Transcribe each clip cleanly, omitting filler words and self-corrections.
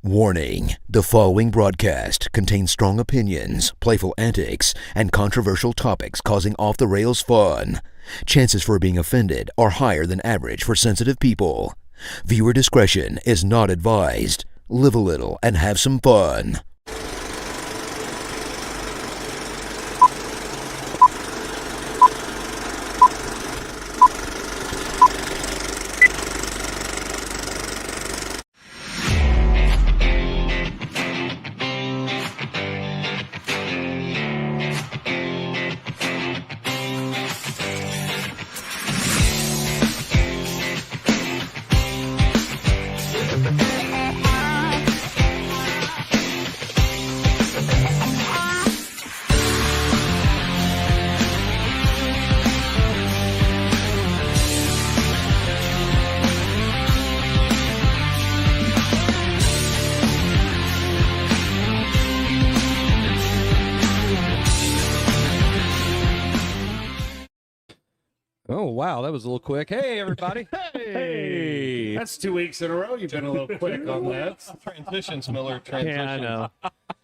Warning, the following broadcast contains strong opinions, playful antics, and controversial topics causing off-the-rails fun. Chances for being offended are higher than average for sensitive people. Viewer discretion is not advised. Live a little and have some fun. Oh, wow, that was a little quick. Hey, everybody. Hey. That's 2 weeks in a row you've been a little quick on that. Transitions, Miller. Transitions. Yeah, I know.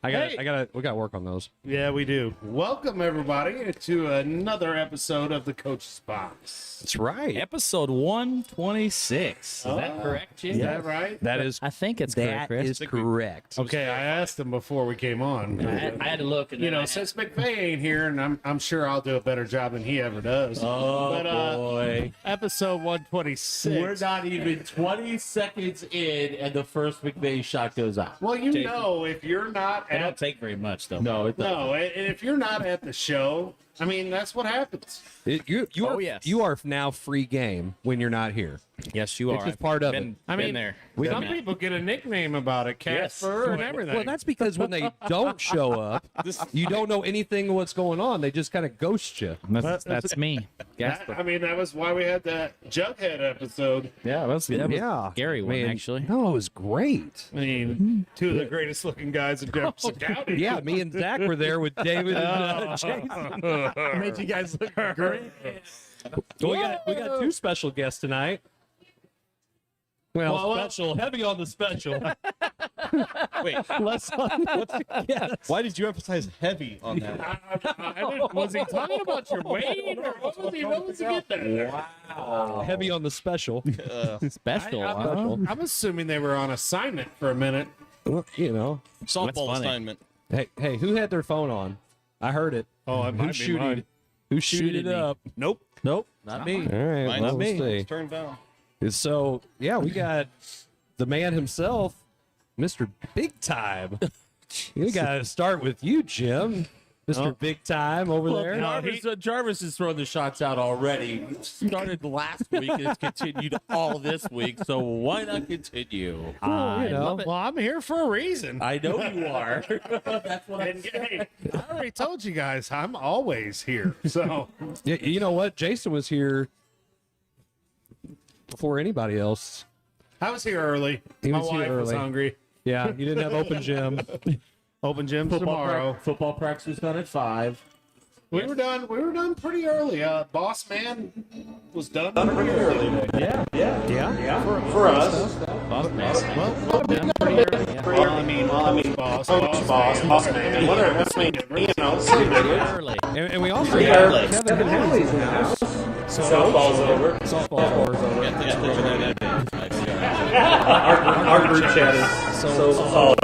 We got to work on those. Yeah, we do. Welcome, everybody, to another episode of the Coach's Box. That's right. Episode 126. Is that correct, Jim? Is that right? That is I think it's correct, Chris. That is correct. Okay, I asked him before we came on. I had to look. And You know, since McVey ain't here, and I'm sure I'll do a better job than he ever does. boy. Episode 126. We're not even 20 seconds in, and the first McVey shot goes out. Well, you know, if you're not They don't at take very much, though. No, it doesn't. no, and if you're not at the show, I mean, that's what happens. You are now free game when you're not here. Yes, you It's are. just part of it. I mean, there. Some people get a nickname about it, Casper and everything. Well, that's because when they don't show up, you don't know anything what's going on. They just kind of ghost you. That's me. I mean, that was why we had that Jughead episode. That was Yeah. Gary one, Man, actually. No, it was great. I mean, two of the greatest looking guys in Jefferson County. Yeah, me and Zach were there with David and Jason. Made you guys look great. Well, we got two special guests tonight. Well, special, heavy on the special. Wait, Less on why did you emphasize heavy on that? Was he talking about your weight, or what was he getting at? Wow. Heavy on the special. Special. I'm assuming they were on assignment for a minute. Well, you know. Softball funny. assignment. Hey, who had their phone on? I heard it. Oh, it might be mine. Who shooted me. up? Nope. Nope, not me. All right, Mine's well, we'll see. It's turned down. So, yeah, we got the man himself, Mr. Big Time. We got to start with you, Jim. Mr. Big Time over there. Jarvis is throwing the shots out already. It started last week and it's continued all this week, so why not continue? Well, you know, Well, I'm here for a reason. I know you are. That's what I'm And, hey, I already told you guys, I'm always here. So, you know what? Jason was here before anybody else. I was here early. He My was here wife was early. hungry. Yeah, you didn't have open gym. Open gym tomorrow. Football practice is done at 5. We were done pretty early. Boss man was done pretty early. Yeah. For us. Well, done pretty early. Well, I mean, boss man. Whatever. I mean, you know, Early. And we also got Kevin Halley's in the house. softball's over. Softball's over. Our group chat is so solid.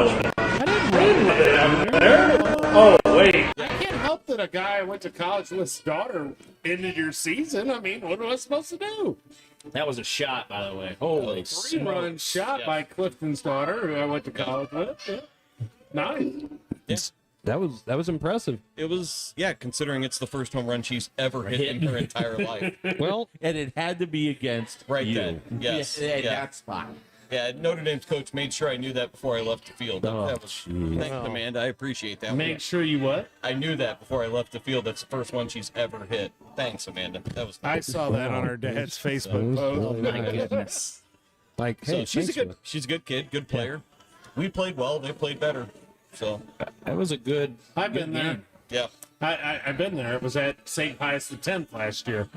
Oh, wait. I can't help that a guy I went to college with's daughter ended your season. I mean, what was I supposed to do? That was a shot, by the way. Holy 3-run shot by Clifton's daughter, who I went to college with. Yeah. Nice. That was impressive. It was, considering it's the first home run she's ever hit in her entire life. Well, And it had to be against Right you. then. Yes. Yeah, Yeah. that spot. Yeah, Notre Dame's coach made sure I knew that before I left the field. Oh, That was, thank you, Amanda. I appreciate that. Make sure you what? I knew that before I left the field. That's the first one she's ever hit. Thanks, Amanda. That was I saw that on her dad's Facebook post. really My nice. goodness. Like, So hey, she's thanks a good kid, good player. We played well. They played better. So That was a good. I've been there. yeah, I've been there. It was at St. Pius X last year.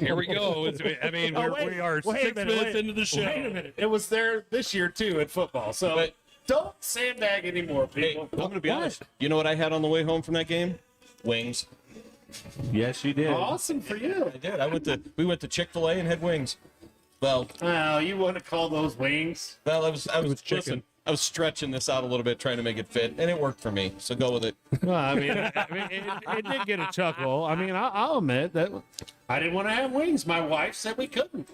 Here we go. I mean, we are 6 minutes into the show. Wait a minute. It was there this year, too, at football. So But- don't sandbag anymore, Hey, people. I'm going to be honest. You know what I had on the way home from that game? Wings. Yes, you did. Awesome for you. I did. We went to Chick-fil-A and had wings. Well, Oh, you want to call those wings? I was chicken. listen, I was stretching this out a little bit, trying to make it fit, and it worked for me. So go with it. Well, I mean, it did get a chuckle. I mean, I'll admit that I didn't want to have wings. My wife said we couldn't.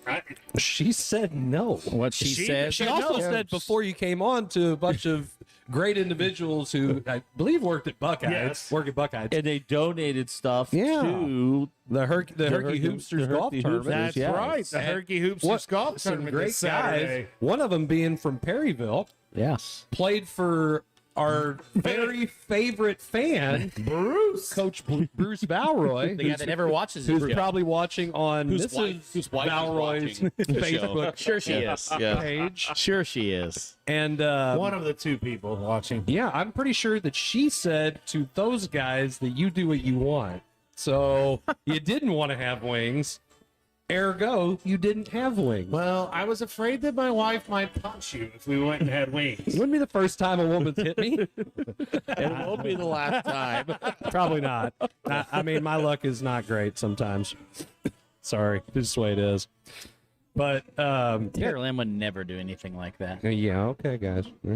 She said no. What she said. She also said before you came on to a bunch of great individuals who I believe worked at Buckeyes. Yes. Work at Buckeyes. And they donated stuff Yeah. to The Herky Hoopsters golf Herky tournament. Hoopsters, That's yes. right. The Herky Hoops What golf some tournament great this Saturday. guys. One of them being from Perryville, Yes. played for our very favorite fan, Bruce. Coach Bruce Valroy, The guy that never watches his who's show. probably watching on Whose Mrs. wife is Valroy's watching the show. Facebook Sure she is. page. Sure she is. And One of the two people watching. yeah, I'm pretty sure that she said to those guys that you do what you want. So you didn't want to have wings. Ergo, you didn't have wings. Well, I was afraid that my wife might punch you if we went and had wings. Wouldn't be the first time a woman's hit me. It won't be the last time. Probably not. I mean, my luck is not great sometimes. Sorry, this is the way it is. But Tara Lynn would never do anything like that. yeah, okay, guys. All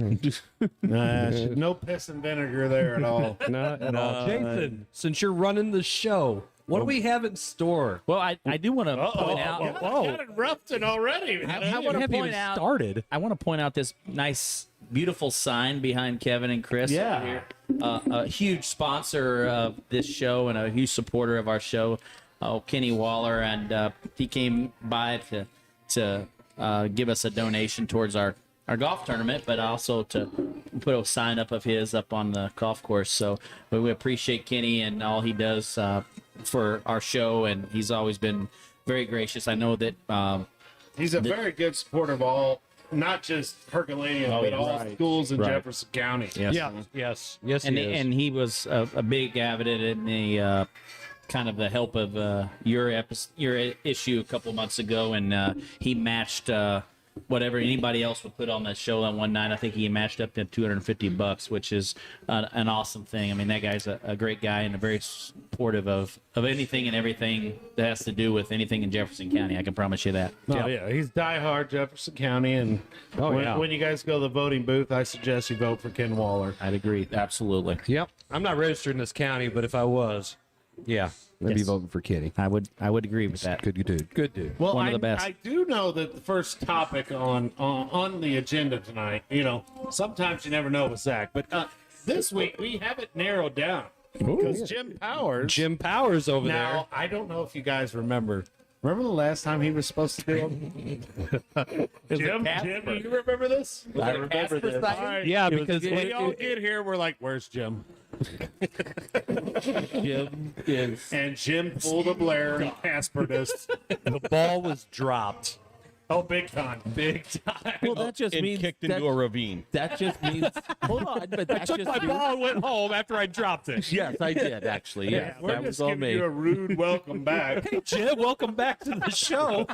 right. No piss and vinegar there at all. Not at all. Jason, since you're running the show, what do we have in store? Well, I do want to point out. Got erupted already. I want to haven't point even out. started. I want to point out this nice, beautiful sign behind Kevin and Chris. Yeah. over here. A huge sponsor of this show and a huge supporter of our show, Kenny Waller, and he came by to give us a donation towards our golf tournament, but also to put a sign up of his up on the golf course. So we appreciate Kenny and all he does for our show, and he's always been very gracious. I know that He's a very good supporter of all, not just Herculaneum, but all schools in Jefferson County. Yes, and he is. and he was a big advocate in the kind of the help of your issue a couple months ago, and he matched whatever anybody else would put on that show on one night. I think he matched up to $250, which is an awesome thing. I mean, that guy's a great guy and a very supportive of anything and everything that has to do with anything in Jefferson County. I can promise you that. Oh, yeah. He's diehard Jefferson County. And when you guys go to the voting booth, I suggest you vote for Ken Waller. I'd agree. Absolutely. Yep. I'm not registered in this county, but if I was, yeah, I'd be Yes. voting for Kitty. I would agree with that. Good dude. Good dude. Well, One of the best. I do know that the first topic on the agenda tonight, sometimes you never know with Zach, but this week we have it narrowed down because Jim Powers. Jim Powers over Now, I don't know if you guys remember. Remember the last time he was supposed to do it? Jim, do you remember this? I remember this. there. Yeah, because We all get here, we're like, where's Jim? Jim is. And Jim pulled a Blair and Caspered us. the ball was dropped. Oh, big time. Big time. Well, that just And means kicked that, into a ravine. that just means. Hold on, but that Took just my means, ball and went home after I dropped it. Yes, I did actually. Yes, We're that just was on giving me. you a rude welcome back. Hey, Jim, welcome back to the show.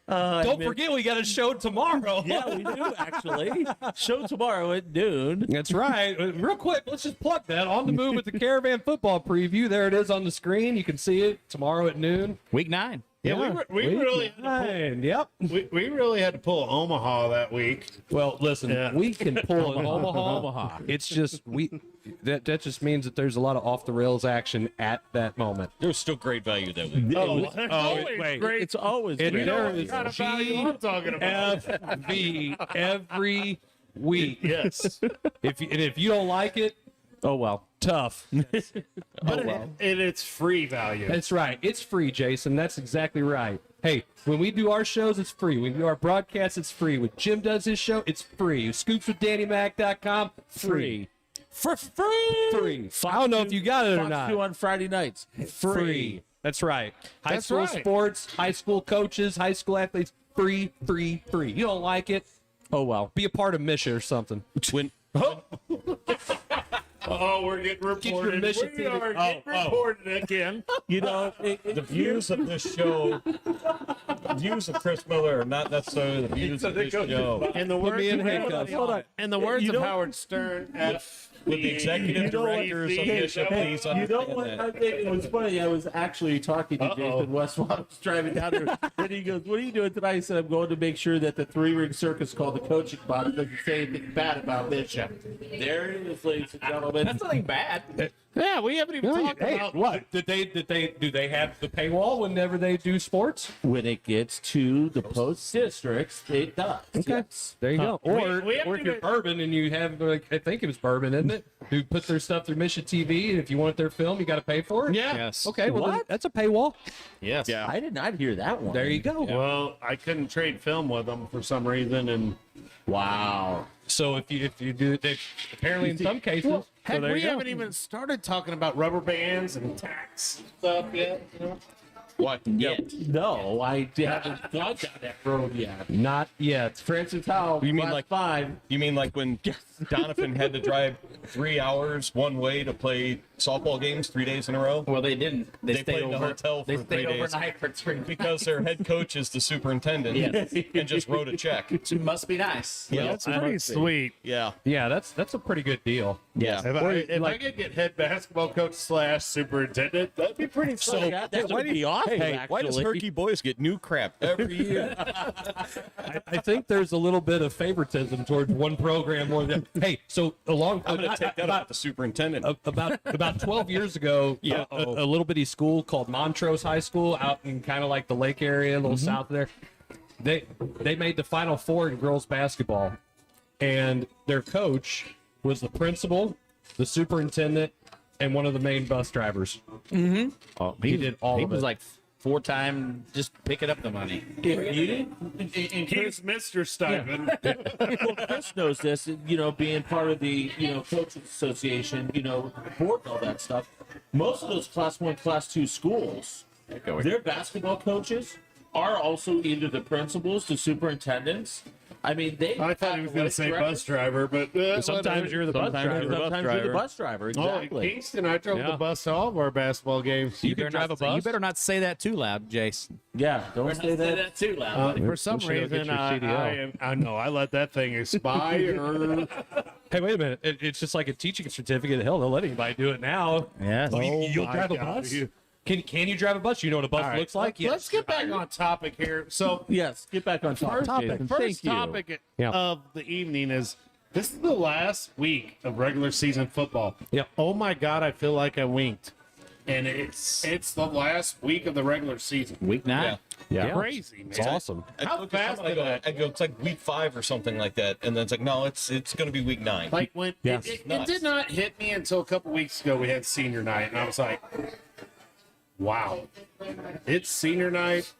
Don't forget, we got a show tomorrow. Yeah, we do actually. Show tomorrow at noon. That's right. Real quick, let's just plug that. On the Move with the Caravan football preview. There it is on the screen. You can see it tomorrow at noon. Week 9. Yeah, we really Yep. we really had to pull Omaha that week. Well, listen, Yeah. we can pull an Omaha. Omaha. It's just that just means that there's a lot of off the rails action at that moment. There was still great value that week. wait. great. It's always And great. there What is kind of value I'm talking about? GFV every week. Yes, If you don't like it, Oh well. tough. but it's free value. That's right. It's free, Jason. That's exactly right. Hey, when we do our shows, it's free. When we do our broadcasts, it's free. When Jim does his show, it's free. ScoopsWithDannyMac.com, free. For free. Free. I don't know if you got it or Fox not. 2 on Friday nights. Free. That's right. High That's school right. sports, high school coaches, high school athletes, free, free, free. You don't like it? Oh well. Be a part of Misha or something. When Oh, we're getting reported. Michigan We are getting reported again. You know, The views of this show, the views of Chris Miller are not necessarily the views of this show. In the words me in of handcuffs. In the words You of know- Howard Stern, With the executive directors of Bishop, please you know understand what? that. I think it was funny. I was actually talking to Jason West while I was driving down there, and he goes, "What are you doing tonight?" I said, "I'm going to make sure that the three-ring circus called the coaching box doesn't say anything bad about Bishop." There it is, ladies and gentlemen. That's nothing bad. yeah, we haven't even talked Hey, about what? Do they have the paywall whenever they do sports? When it gets to the post districts, it does. Yes. There you go. Or, we have or to if you're get- bourbon and you have, like, I think it was bourbon, isn't it? Who put their stuff through Mission TV, and if you want their film, you got to pay for it? Yeah. Yes. Okay, well, then What? that's a paywall. Yes. Yeah. I did not hear that one. There you go. Well, I couldn't trade film with them for some reason, and Wow. So if you do, apparently in some cases, so heck, there we you go. haven't even started talking about rubber bands and tax stuff yet. You know? What? Yet. No, I haven't gone down that road yet. Not yet. For instance, how You mean last like- 5? You mean like when Donovan had to drive 3 hours one way to play softball games 3 days in a row? Well, they didn't. They, They stayed played in a over. hotel They for stayed 3 days. overnight for 3 Because their head coach is the superintendent Yes. and just wrote a check. It must be nice. Yeah, That's pretty sweet. yeah, Yeah, that's a pretty good deal. yeah. If I could get head basketball coach / superintendent, that'd be pretty fun. That would be awesome, Hey, actually. why does Herky Boys get new crap every year? I think there's a little bit of favoritism towards one program more than. Hey, so along I'm going to take that off the superintendent. about 12 years ago, a little bitty school called Montrose High School out in kind of like the lake area, a little south of there. They made the Final Four in girls basketball, and their coach was the principal, the superintendent, and one of the main bus drivers. Oh, He did all He of was it. like 4-time just picking up the money. He's Mr. Stipend. Well, Chris knows this, being part of the, coaches association, board and all that stuff. Most of those class 1, class 2 schools, their basketball coaches are also either the principals, the superintendents. I mean, I thought he was going to say bus driver, but Sometimes you're the bus driver. Sometimes you're the bus driver. Oh, Exactly. in Kingston, I drove Yeah. the bus to all of our basketball games. You can drive a bus. You better not say that too loud, Jason. Yeah, don't say that. too loud. For some should go get reason, your CDL. I know I let that thing expire. Hey, wait a minute. It's just like a teaching certificate. Hell, they'll let anybody do it now. Yeah. You'll my drive a God. bus? Can you drive a bus? You know what a bus All right, looks like? Yes. Let's get back on topic here. So, Yes, get back on topic. Jason. first Thank you. topic Yeah. of the evening is this is the last week of regular season football. Yep. Oh my God, I feel like I winked. And it's the last week of the regular season. Week 9. Yeah. Crazy, man. It's awesome. How fast did that? I go, it's like week 5 or something like that, and then it's like, no, it's going to be week 9. Like when Yes. it did not hit me until a couple weeks ago. We had senior night, and I was like, "Wow, it's senior night."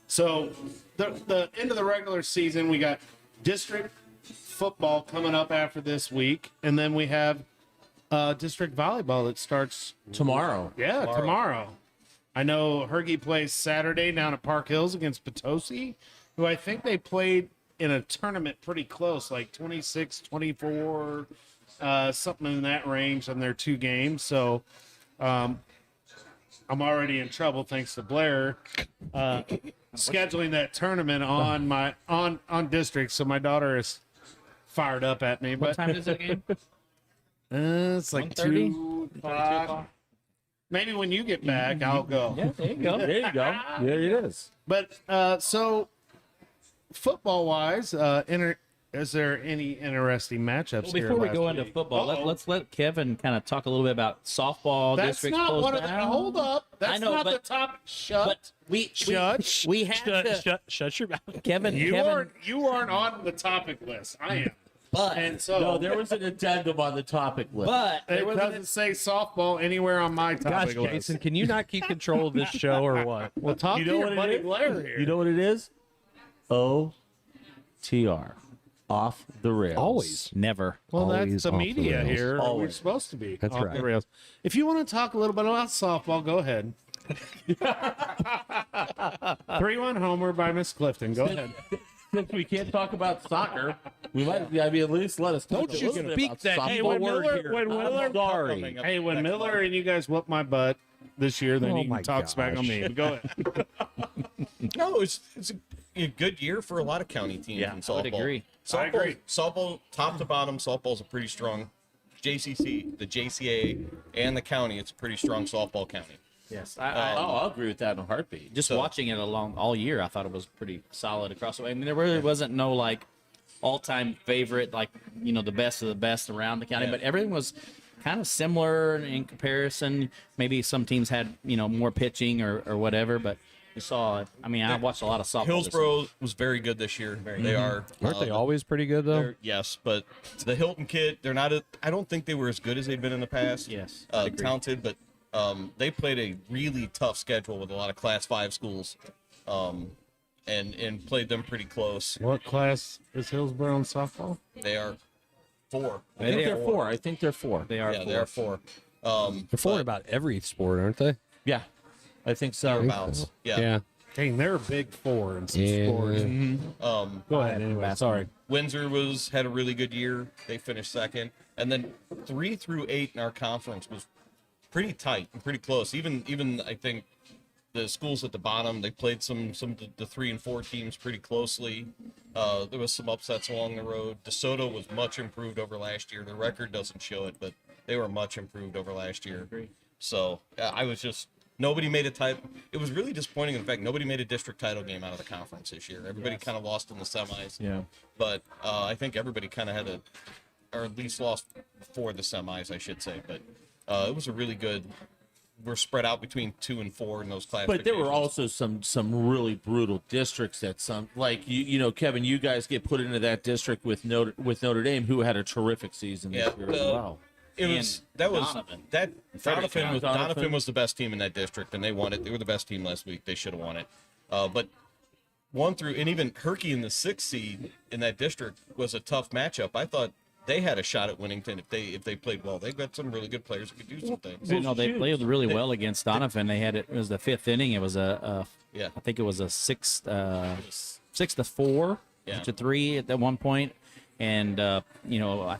So the end of the regular season, we got district football coming up after this week, and then we have district volleyball that starts Tomorrow. tomorrow. I know Hergy plays Saturday down at Park Hills against Potosi, who I think they played in a tournament pretty close, like 26, 24, something in that range on their 2 games. So I'm already in trouble thanks to Blair scheduling that tournament on my on district. So my daughter is fired up at me. What But time is the game? it's like 1:30? 2 o'clock. Maybe when you get back, I'll go. Yeah, there you go. There you go. There it is. But so football wise, is there any interesting matchups Well, here? before we last go into week? football, Uh-oh. let's let Kevin kind of talk a little bit about softball That's district not close one of the. down. Hold up. That's I know, not the but- topic. Shut. But we had to. Shut your mouth. Kevin, You aren't on the topic list. I am. but And so No, there was an addendum on the topic list. it doesn't say softball anywhere on my Gosh, topic list. Jason, can you not keep control of this show or what? Well, talk You to know your what it buddy is? Blair here. You know what it is? OTR. Off the rails. Always. Never. Well, Always that's the off media rails. here. We're Always. supposed to be. That's off right. the rails. If you want to talk a little bit about softball, go ahead. 3-1 homer by Miss Clifton. Go ahead. since we can't talk about soccer, we might. I mean, at least let us talk Don't a you little bit speak about that softball. Hey, evil when word Miller, here. when Miller, Sorry. hey, when Miller and you guys whoop my butt this year, then Oh you can my talk smack on gosh. me. But go ahead. No, it's a good year for a lot of county teams Yeah, in I softball. would agree. I agree. Softball, top to bottom, softball's a pretty strong. JCC, the JCA, and the county, it's a pretty strong softball county. Yes, I'll agree with that in a heartbeat. just So- watching it along all year, I thought it was pretty solid across the way. I mean, there really wasn't no like all-time favorite, like the best of the best around the county, Yeah. but everything was kind of similar in comparison. Maybe some teams had more pitching or whatever, but you saw. I mean, I watched a lot of softball. this year. Hillsboro was very good this year. They are. Aren't they always pretty good though? Yes, but the Hilton kid, they're not. I don't think they were as good as they've been in the past. Yes, I agree. Talented, but they played a really tough schedule with a lot of Class 5 schools, and played them pretty close. What class is Hillsborough in softball? They are 4. I think they're four. I think they're four. They are. Yeah, they are 4. They're for about every sport, aren't they? Yeah, I think so. Thereabouts. Yeah. Yeah. Dang, they're a big 4 in some Yeah. sports. Go ahead. Anyway, sorry. Windsor had a really good year. They finished second, and then 3 through 8 in our conference was pretty tight and pretty close. Even I think the schools at the bottom, they played some of the 3 and 4 teams pretty closely. There was some upsets along the road. DeSoto was much improved over last year. Their record doesn't show it, but they were much improved over last year. So I was just. Nobody made a title. It was really disappointing in fact nobody made a district title game out of the conference this year. Everybody kind of lost in the semis. Yeah. But I think everybody kind of had or at least lost before the semis, I should say. But it was a really good. We're spread out between 2 and 4 in those classifications. But there were also some really brutal districts that Kevin, you guys get put into that district with Notre Dame, who had a terrific season this year as well. Donovan was the best team in that district, and they won it. They were the best team last week. They should have won it. But 1 through, and even Herky in the 6th seed in that district was a tough matchup. I thought they had a shot at Winnington if they played well. They've got some really good players who could do some things. They played really well against Donovan. They had it was the 5th inning. It was I think it was a 6-4 Yeah. to 3 at that one point. And I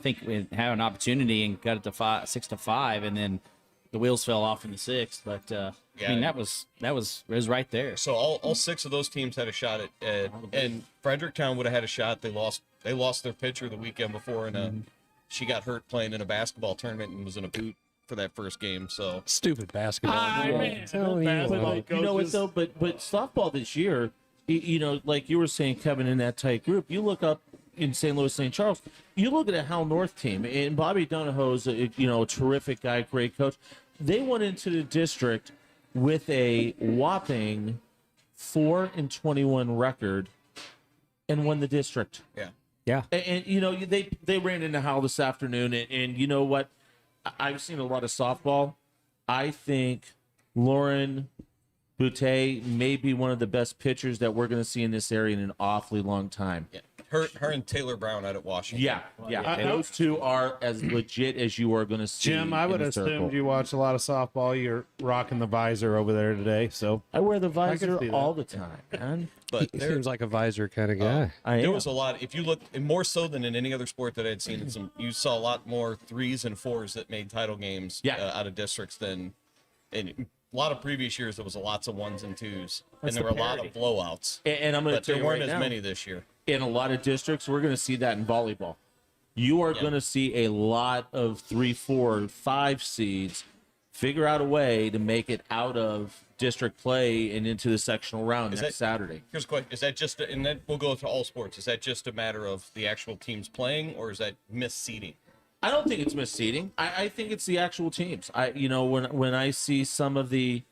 think we had an opportunity and got it to 6-5, and then the wheels fell off in the 6th. But I mean, that was right there. So all 6 of those teams had a shot at and Fredericktown would have had a shot. They lost their pitcher the weekend before, and she got hurt playing in a basketball tournament and was in a boot for that first game. So Stupid basketball. Man, Telling you basketball what. You know what coaches. though? But softball this year, like you were saying, Kevin, in that tight group, you look up in St. Louis, St. Charles, you look at a Hal North team, and Bobby Donahoe's a terrific guy, great coach. They went into the district with a whopping 4-21 record and won the district. yeah. Yeah. And they ran into Hal this afternoon, and you know what? I've seen a lot of softball. I think Lauren Boutte may be one of the best pitchers that we're going to see in this area in an awfully long time. Yeah. Her and Taylor Brown out at Washington. Yeah. Those two are as legit as you are going to see. Jim, I in would the assume circle. you watch a lot of softball. You're rocking the visor over there today, so I wear the visor see that. all the time, man. But He there, seems like a visor kind of guy. I there am. was a lot. If you look, and more so than in any other sport that I'd seen, you saw a lot more 3s and 4s that made title games out of districts than in a lot of previous years. There was lots of 1s and 2s, and there were a lot of blowouts. And I'm going to But tell there you weren't right as now, many this year. in a lot of districts, we're going to see that in volleyball. You are going to see a lot of 3, 4, 5 seeds figure out a way to make it out of district play and into the sectional round next Saturday. Here's a question: is that just, and then we'll go to all sports? Is that just a matter of the actual teams playing, or is that misseeding? I don't think it's misseeding. I think it's the actual teams. When I see some of the,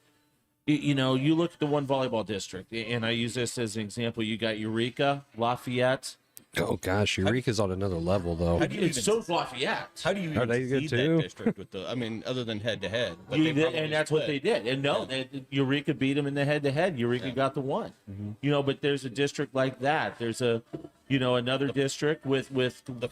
you look at the one volleyball district, and I use this as an example. You got Eureka, Lafayette. Oh gosh, Eureka's on another level though. And so's Lafayette. How do you Are they even good seed too? that district with the? I mean, other than head to head, And that's what they did. And no, Eureka beat them in the head-to-head. Eureka got the one. But there's a district like that. There's another district with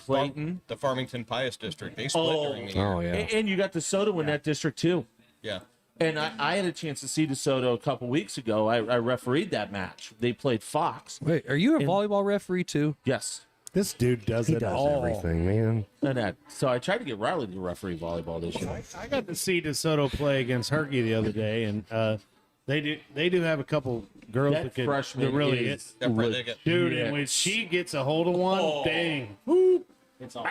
Clayton. the Farmington Pius district. They split during the year. Oh yeah. And you got DeSoto in that district too. Yeah. And I had a chance to see DeSoto a couple weeks ago. I refereed that match. They played Fox. Wait, are you a volleyball referee too? Yes. This dude does He it does all. everything, man. And so I tried to get Riley to referee volleyball this year. I got to see DeSoto play against Herky the other day, and they do have a couple girls That that could freshman that really is That probably they get- dude. Yeah. And when she gets a hold of one, dang. It's all.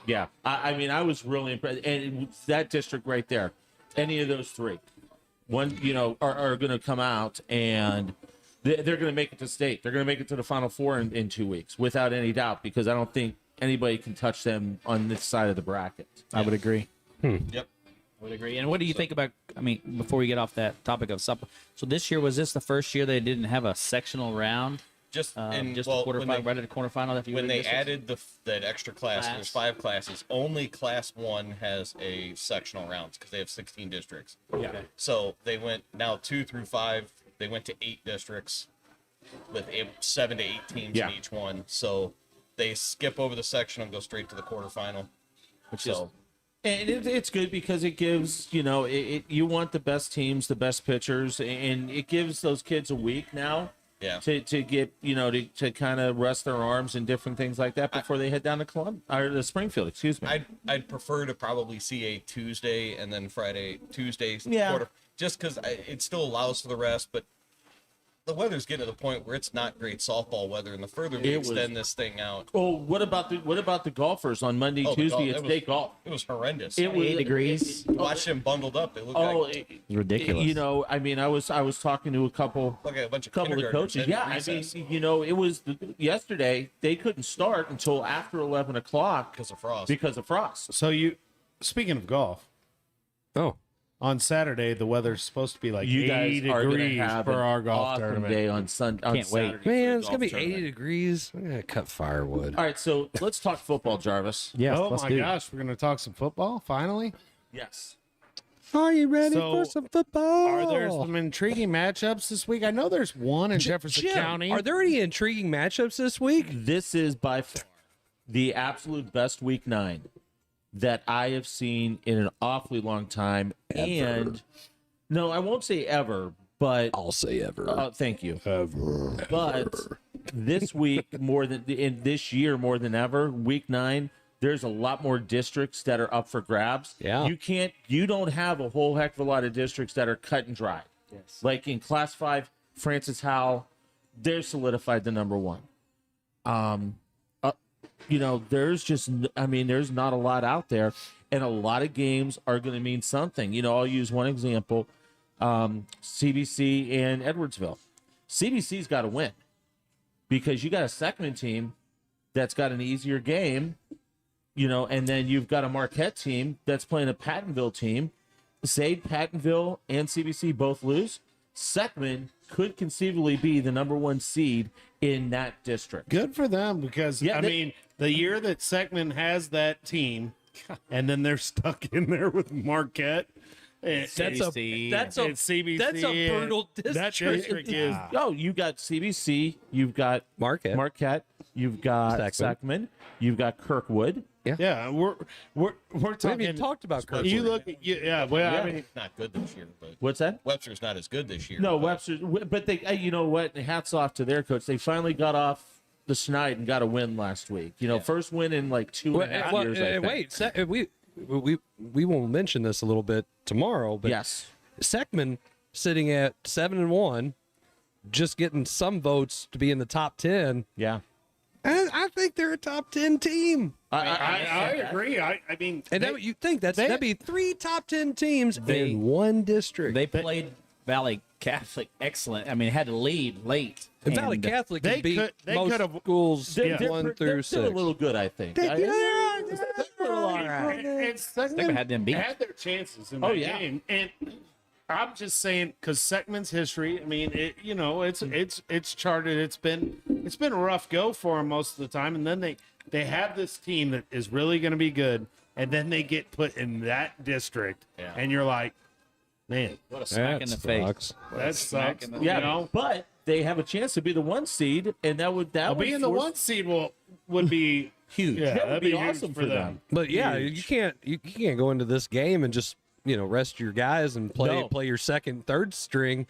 Yeah. I mean, I was really impressed. And it was that district right there, any of those three, one, are going to come out and they're going to make it to state. They're going to make it to the Final Four in 2 weeks, without any doubt, because I don't think anybody can touch them on this side of the bracket. I would agree. Yep. I would agree. And what do you think about? I mean, before we get off that topic of so this year, was this the first year they didn't have a sectional round? Just The well, quarterfinal, right at the quarterfinal. After you when win they districts? added that extra class, there's 5 classes. Only class 1 has a sectional rounds because they have 16 districts. Yeah. So they went now 2 through 5. They went to 8 districts with 7 to 8 teams Yeah. in each one. So they skip over the section and go straight to the quarterfinal. And it's good because it gives, you want the best teams, the best pitchers, and it gives those kids a week now. Yeah. To get, to kind of rest their arms and different things like that before they head down to the Springfield, excuse me. I'd prefer to probably see a Tuesday and then Tuesday Yeah. quarter, just because it still allows for the rest, but the weather's getting to the point where it's not great softball weather, and the further we extend this thing out, Oh, what about the golfers on Monday, Tuesday? It's day golf. It was horrendous. It was 8 degrees. Watch them bundled up. They look like Ridiculous. I mean, I was talking to a couple a bunch of of kindergartners coaches. at Yeah, I recess mean, it was yesterday. They couldn't start until after 11 o'clock because of frost. because of frost. So speaking of golf, Oh, on Saturday the weather's supposed to be like You 80 guys are going to degrees have for an our golf awesome tournament. day on Sunday. Can't wait. man, it's going to be 80 degrees. I'm going to cut firewood. All right, so let's talk football, Jarvis. Yes, Oh let's my do. gosh, we're going to talk some football finally. Yes. Are you ready So, for some football? Are there some intriguing matchups this week? I know there's one in Jefferson Jim, County. Are there any intriguing matchups this week? This is by far the absolute best week 9 that I have seen in an awfully long time. And no, I won't say ever, but I'll say ever. thank you. Ever. But this week in this year more than ever, week 9, there's a lot more districts that are up for grabs. Yeah. You don't have a whole heck of a lot of districts that are cut and dry. Yes. Like in class 5, Francis Howell, they're solidified the number 1. There's not a lot out there, and a lot of games are going to mean something. I'll use one example, CBC and Edwardsville. CBC's got to win because you got a Seckman team that's got an easier game, and then you've got a Marquette team that's playing a Pattonville team. Say Pattonville and CBC both lose, Seckman could conceivably be the number 1 seed in that district. Good for them because, Yeah, I mean, the year that Seckman has that team and then they're stuck in there with Marquette. That's a CBC, that's a brutal district. That district is Oh, you got CBC, you've got Marquette. you've got Seckman. Seckman, you've got Kirkwood. yeah. We're We talking. haven't even talked about Kirkwood. You look at well, Yeah. I mean, not good this year, but What's that? Webster's not as good this year. No, but Webster. But they, you know what? Hats off to their coach. They finally got off the schneid and got a win last week. First win in like 2.5 years. I think. wait. We will mention this a little bit tomorrow, but Yes. Seckman sitting at 7-1, just getting some votes to be in the top 10. Yeah. I think they're a top 10 team. I agree. I mean, And that you think that'd be 3 top 10 teams in one district. They played Valley Catholic excellent. I mean, had to lead late. And Valley And, Catholic they can beat could- they most could've- schools They're 1 through 6. a little good, I think. and Seckman had them beat. had their chances in Oh, that yeah. game. And I'm just saying because Seckman's history. I mean, it's charted. It's been a rough go for them most of the time, and then they have this team that is really going to be good, and then they get put in that district, and you're like, man, what a smack in the face. that sucks. Yeah, but they have a chance to be the 1 seed, and that would being the 1 seed would be huge. Yeah, that would that'd be be huge awesome for for them. them. But yeah, you can't go into this game and just rest your guys and play your second, third string,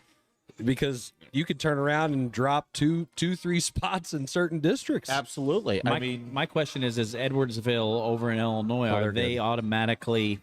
because you could turn around and drop two, 3 spots in certain districts. Absolutely. My question is Edwardsville over in Illinois, are they good. automatically,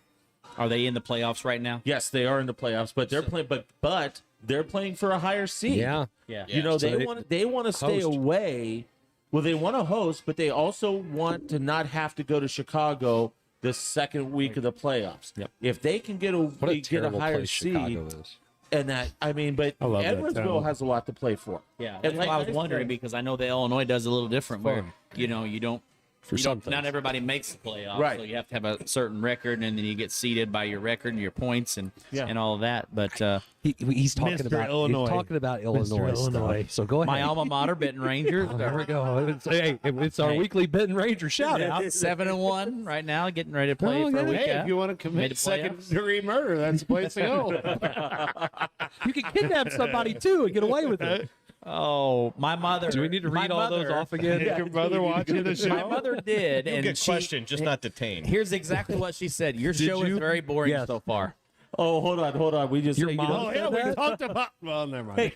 are they in the playoffs right now? yes, they are in the playoffs, but they're playing. But they're playing for a higher seed. Yeah. Yeah. You know, So they want to stay host. away. Well, they want to host, but they also want to not have to go to Chicago the second week of the playoffs. Yep. If they can get What a a terrible higher place seed, Chicago is. and that but love that Edwardsville town. has a lot to play for. Yeah, And that's like why I was I wondering, said- because I know that Illinois does a little different, where fun. you don't. For some things. Not everybody makes the playoffs, Right. so you have to have a certain record, and then you get seeded by your record and your points and all of that. But He's talking Mr. about Illinois. He's talking about Illinois stuff. Illinois. So go ahead. my alma mater, Benton Rangers, There we go. It's our weekly Benton Ranger shout out. 7-1 right now, getting ready to play Oh, for a yeah. week. Hey, out. if you want to Made commit the playoffs? second-degree murder, that's the place to go. You can kidnap somebody too and get away with it. Oh, my mother. Do we need to my read all those mother- off again? Your brother watching the show? My mother did, You'll and get she. questioned, just not detained. Here's exactly what she said. Your show is you? very boring Yes. so far. Oh, hold on. We just Your say, mom Oh, yeah, we that? talked about... Well, never mind. Hey,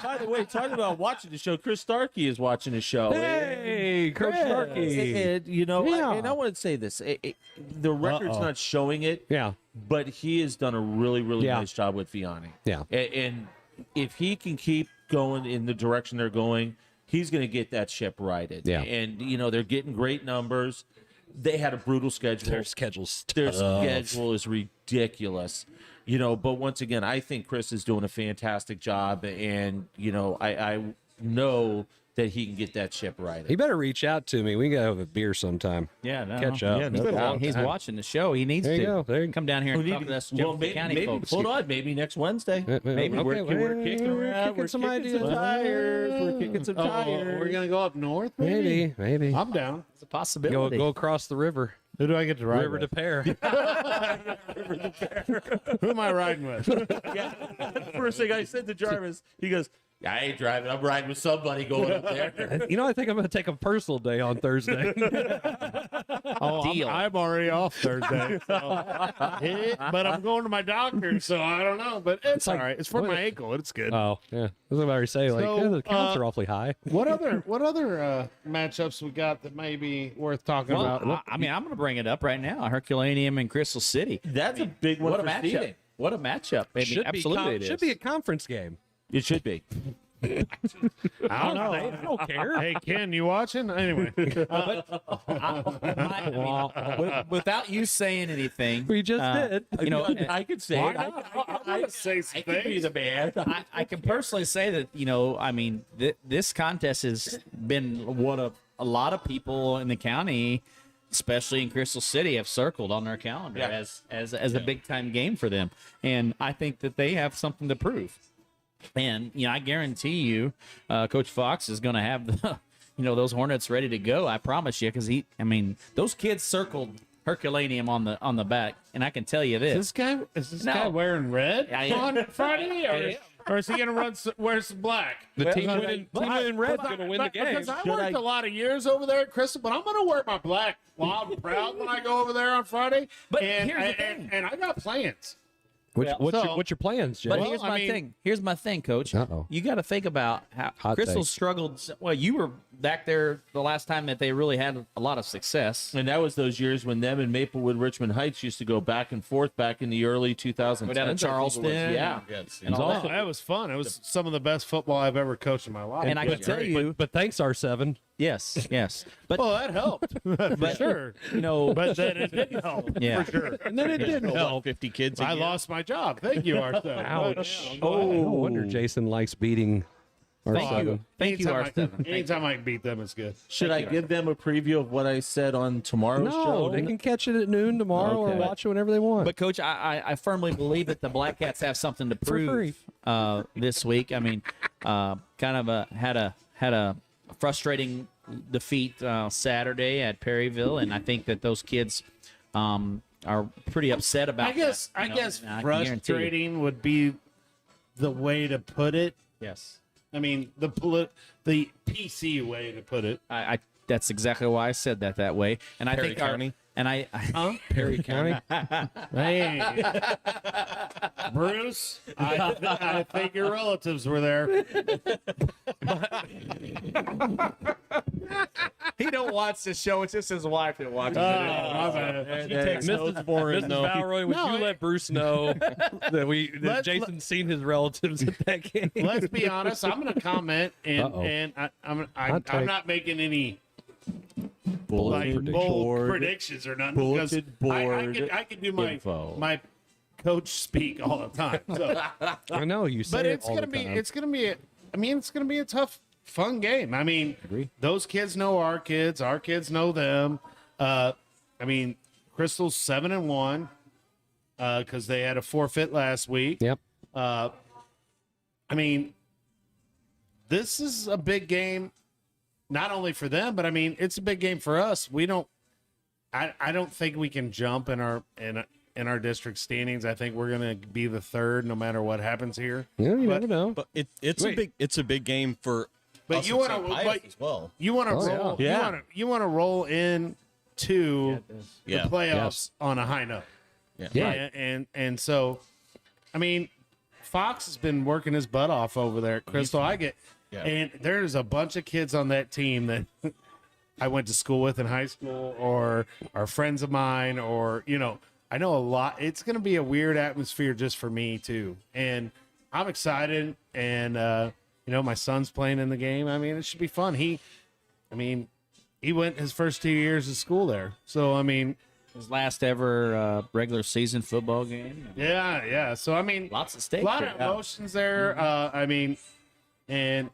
by the way, talking about watching the show, Chris Starkey is watching the show. Hey, Coach Yeah. Starkey. And, you know, Yeah. and I want to say this: the record's not showing it, Yeah. but he has done a really, really Yeah. nice job with Vianney. Yeah. And if he can keep going in the direction they're going, he's going to get that ship righted. Yeah. And you know, they're getting great numbers. They had a brutal schedule. Their schedule's Their tough. schedule is ridiculous. You know, but once again, I think Chris is doing a fantastic job, and you know, I know that he can get that ship righted. He better reach out to me. We can go have a beer sometime. Yeah, no. Catch up. Yeah, no doubt. He's watching the show. He needs There you to go. There you come down here and talk to us Jefferson County maybe folks. hold on, maybe next Wednesday. Maybe. We're Okay, kicking around. We're some kicking ideas. some tires. We're kicking some tires. We're going to go up north? Maybe. I'm down. It's a possibility. Go across the river. Who do I get to ride River to with? Pear. Who am I riding with? First thing I said to Jarvis, he goes, I ain't driving. I'm riding with somebody going up there. You know, I think I'm going to take a personal day on Thursday. Deal. I'm already off Thursday. But I'm going to my doctor, so I don't know. But it's like- all right. It's for what- my ankle. It's good. Oh, yeah. I was about to say, like, So, yeah, the counts are awfully high. What other matchups we got that may be worth talking Well, about? I mean, I'm going to bring it up right now. Herculaneum and Crystal City. That's a big one What a for matchup. seeding. What a matchup. I mean, absolutely it is. Should be a conference game. It should be. I don't know. I don't care. Hey, Ken, you watching? Anyway, Without you saying anything, We just did. you know, I could say it. I say some I could be things. the man. I can personally say that, you know, I mean, this contest has been what a lot of people in the county, especially in Crystal City, have circled on their calendar Yeah. as a big time game for them. And I think that they have something to prove. And, you know, I guarantee you, Coach Fox is going to have the, you know, those Hornets ready to go. I promise you, because those kids circled Herculaneum on the back, and I can tell you Is this. this No. guy wearing red I am. on Friday, or is he going to wear some black? The team Well, winning red's going to win the game. Because I worked a lot of years over there at Crystal, but I'm going to wear my black loud and proud when I go over there on Friday. But and, here's the thing. and I got plans. What's your plans, Jay? But Well, here's I my mean- thing. Here's my thing, Coach. Uh-oh. You got to think about how Hot Crystal take. struggled. Well, you were back there the last time that they really had a lot of success. And that was those years when them and Maplewood, Richmond Heights used to go back and forth back in the early 2010s. Go down to Charleston. Yeah. And all that. That was fun. It was some of the best football I've ever coached in my life. And I can tell you, But thanks, R7. yes. But well, that helped for sure. you know, But then it didn't help Yeah. for sure. And then it didn't help. 50 kids. a I year. lost my job. Thank you, Arthur. Ouch. No wonder Jason likes beating R7. thank you, Arthur. Anytime I can beat them, it's good. Should I give them a preview of what I said on tomorrow's No, show? they can catch it at noon tomorrow or Okay. watch it whenever they want. But Coach, I firmly believe that the Black Cats have something to free. prove this week. I mean, kind of had a frustrating defeat Saturday at Perryville, and I think that those kids are pretty upset about. I guess that, you know, and I can guarantee you. frustrating would be the way to put it. Yes, I mean, the PC way to put it. I that's exactly why I said that way, and I Perry think County? And I Perry County. Hey, Bruce, I think your relatives were there. He don't watch the show. It's just his wife that watches My it. bad. She takes notes for him. Mrs. No. Valroy, would No, you let Bruce know that Jason's seen his relatives at that game? Let's be honest. I'm going to comment, and I'm not making any bold predictions or nothing because I can do my coach speak all the time. So. I know you say But it it's all gonna the be time. it's gonna be a tough, fun game. I mean, those kids know our kids know them. Crystal's 7-1 because they had a forfeit last week. Yep. This is a big game, not only for them, but it's a big game for us. I don't think we can jump in our district standings. I think we're going to be the third no matter what happens here. Yeah, you never know. But it's a big game for But us you at want St. Pius as well. You want to Oh, roll. yeah. You want to roll in to the Yeah. playoffs on a high note. Yeah. And so, Fox has been working his butt off over there at Crystal. And there's a bunch of kids on that team that I went to school with in high school, or are friends of mine, or I know a lot. It's going to be a weird atmosphere just for me too, and I'm excited. And my son's playing in the game. It should be fun. He went his first 2 years of school there, so his last ever regular season football game. yeah. So Lots of stakes. a lot of emotions there. And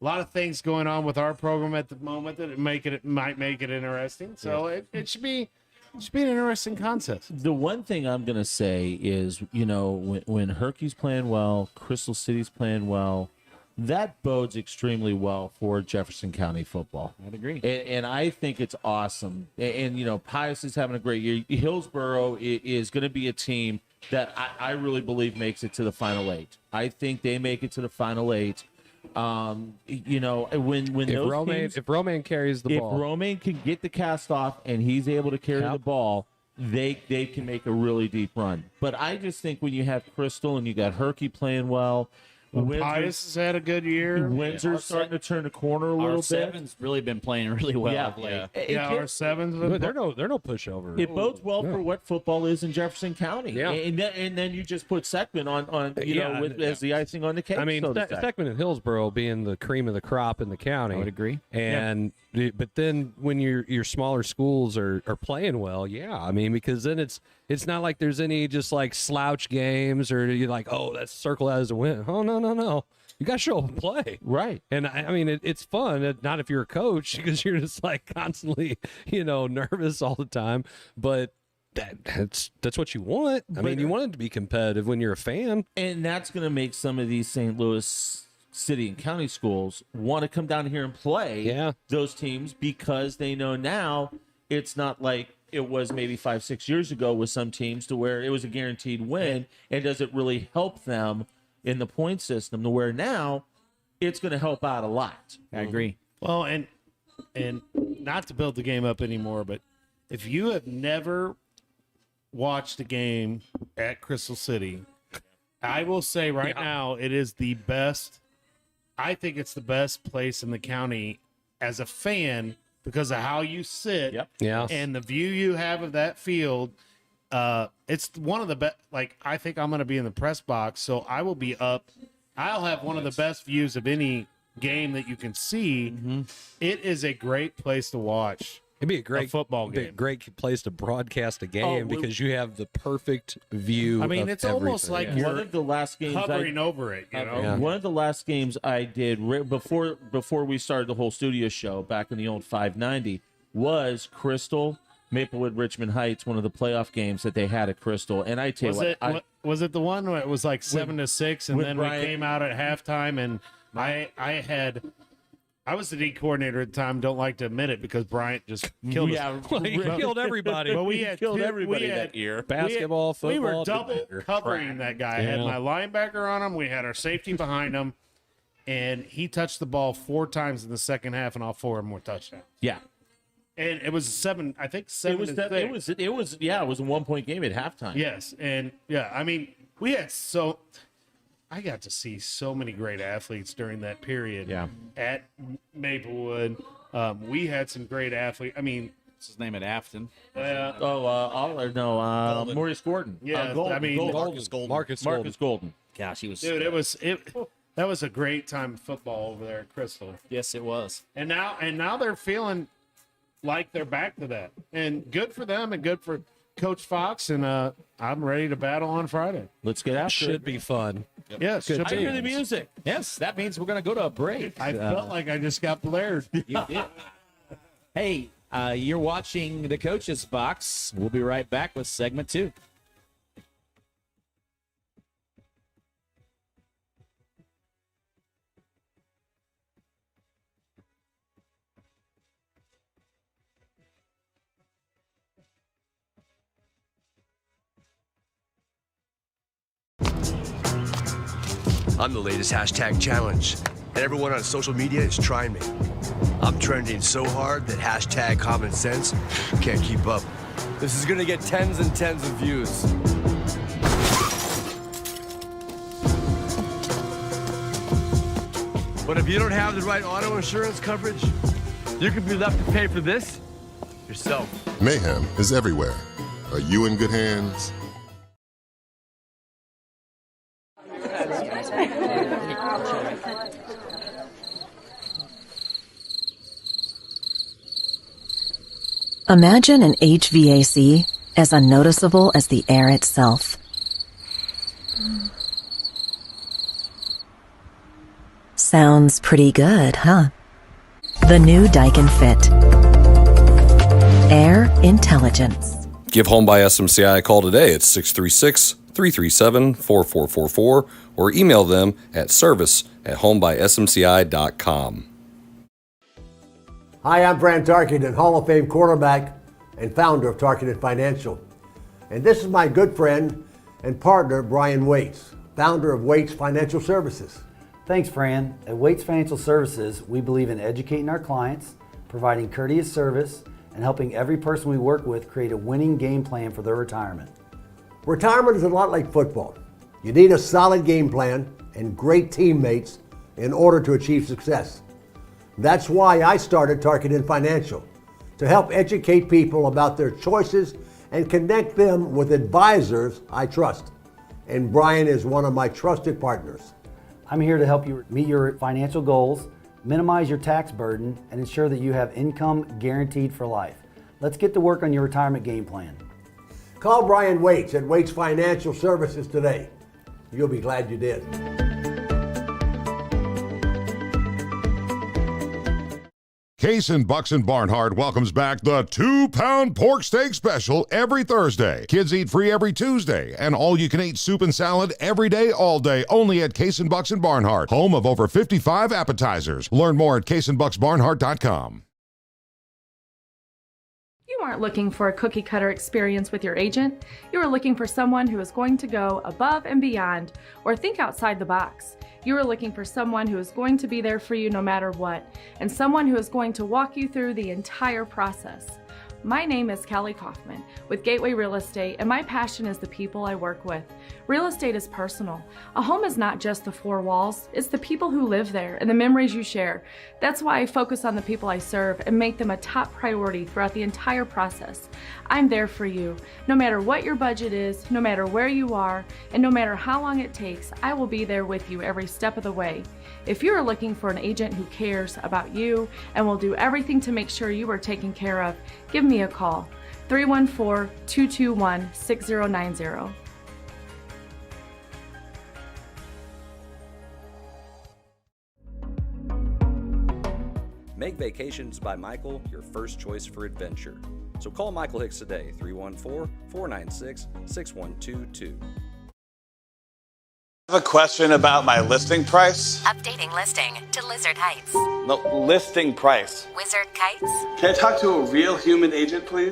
a lot of things going on with our program at the moment that might make it interesting. So it should be an interesting contest. The one thing I'm going to say is, when Herky's playing well, Crystal City's playing well, that bodes extremely well for Jefferson County football. I'd agree. And I think it's awesome. And Pius is having a great year. Hillsboro is going to be a team that I really believe makes it to the Final Eight. I think they make it to the Final Eight. When If Romaine carries the ball, if Romaine can get the cast off and he's able to carry the ball, they can make a really deep run. But I just think when you have Crystal and you got Herky playing well, Pius has had a good year. Windsor's starting to turn the corner a little bit. Seven's really been playing really well Yeah. of late. Our sevens. they're no pushover. It bodes well for what football is in Jefferson County. Yeah. And then you just put Seckman on as the icing on the cake. Steckman and Hillsboro being the cream of the crop in the county. I would agree. And but then when your smaller schools are playing well, because then it's not like there's any just like slouch games or you're like, oh, that's circle as a win. Oh no. You got to show up and play. Right. And it's fun. Not if you're a coach because you're just like constantly, nervous all the time. But that's what you want. You want it to be competitive when you're a fan. And that's going to make some of these St. Louis city and county schools want to come down here and play those teams because they know now it's not like it was maybe 5-6 years ago with some teams to where it was a guaranteed win. And does it really help them in the point system to where now it's going to help out a lot? I agree. Well, and not to build the game up anymore, but if you have never watched a game at Crystal City, I will say right now it is the best. I think it's the best place in the county as a fan because of how you sit and the view you have of that field. It's one of the best. Like, I think I'm going to be in the press box, so I will be up. I'll have one of the best views of any game that you can see. It is a great place to watch. It'd be a great football game. Great place to broadcast a game because you have the perfect view. It's almost like One you're of the last games hovering over it. One of the last games I did before we started the whole studio show back in the old 590 was Crystal Maplewood Richmond Heights, one of the playoff games that they had at Crystal. And I tell you what, was it the one where it was like 7-6, and then Brian, we came out at halftime, and I was the D coordinator at the time. Don't like to admit it because Bryant just killed us. He killed everybody. But we had killed everybody that year. Basketball, football. We were didn't double matter. covering that guy. I had my linebacker on him. We had our safety behind him, and he touched the ball 4 times in the second half, and all 4 of them were touchdowns. Yeah. And it was 7, I think 7 to 6. It was it was a 1-point game at halftime. Yes, and I mean, I got to see so many great athletes during that period. Yeah. At Maplewood, we had some great athletes. I mean, what's his name at Afton? Maurice Gordon. Yeah, Golden, I mean, Golden. Marcus Golden. Gosh, he was. Dude, that was a great time of football over there at Crystal. Yes, it was. And now they're feeling like they're back to that, and good for them, and good for Coach Fox. And I'm ready to battle on Friday. Let's get after it. Should be fun. Yes, Good I hear the music. Yes, that means we're going to go to a break. I felt like I just got blared. You did. Hey, you're watching the Coach's Box. We'll be right back with segment 2. I'm the latest hashtag challenge, and everyone on social media is trying me. I'm trending so hard that hashtag common sense can't keep up. This is gonna get tens and tens of views. But if you don't have the right auto insurance coverage, you could be left to pay for this yourself. Mayhem is everywhere. Are you in good hands? Imagine an HVAC as unnoticeable as the air itself. Sounds pretty good, huh? The new Daikin Fit. Air intelligence. Give Home by SMCI a call today at 636-337-4444 or email them at service@homebysmci.com. Hi, I'm Fran Tarkenton, Hall of Fame quarterback and founder of Tarkenton Financial. And this is my good friend and partner, Brian Waits, founder of Waits Financial Services. Thanks, Fran. At Waits Financial Services, we believe in educating our clients, providing courteous service, and helping every person we work with create a winning game plan for their retirement. Retirement is a lot like football. You need a solid game plan and great teammates in order to achieve success. That's why I started Tarkenton Financial, to help educate people about their choices and connect them with advisors I trust. And Brian is one of my trusted partners. I'm here to help you meet your financial goals, minimize your tax burden, and ensure that you have income guaranteed for life. Let's get to work on your retirement game plan. Call Brian Waits at Waits Financial Services today. You'll be glad you did. Case and Buxton Barnhart welcomes back the 2-pound pork steak special every Thursday. Kids eat free every Tuesday, and all-you-can-eat soup and salad every day, all day, only at Case and Buxton Barnhart, home of over 55 appetizers. Learn more at caseandbucksbarnhart.com. You aren't looking for a cookie-cutter experience with your agent. You are looking for someone who is going to go above and beyond or think outside the box. You are looking for someone who is going to be there for you no matter what, and someone who is going to walk you through the entire process. My name is Kelly Kaufman with Gateway Real Estate, and my passion is the people I work with. Real estate is personal. A home is not just the four walls, it's the people who live there and the memories you share. That's why I focus on the people I serve and make them a top priority throughout the entire process. I'm there for you. No matter what your budget is, no matter where you are, and no matter how long it takes, I will be there with you every step of the way. If you are looking for an agent who cares about you and will do everything to make sure you are taken care of, give me a call, 314-221-6090. Make Vacations by Michael your first choice for adventure. So call Michael Hicks today, 314-496-6122. I have a question about my listing price. Updating listing to Lizard Heights. No, listing price. Wizard Kites. Can I talk to a real human agent, please?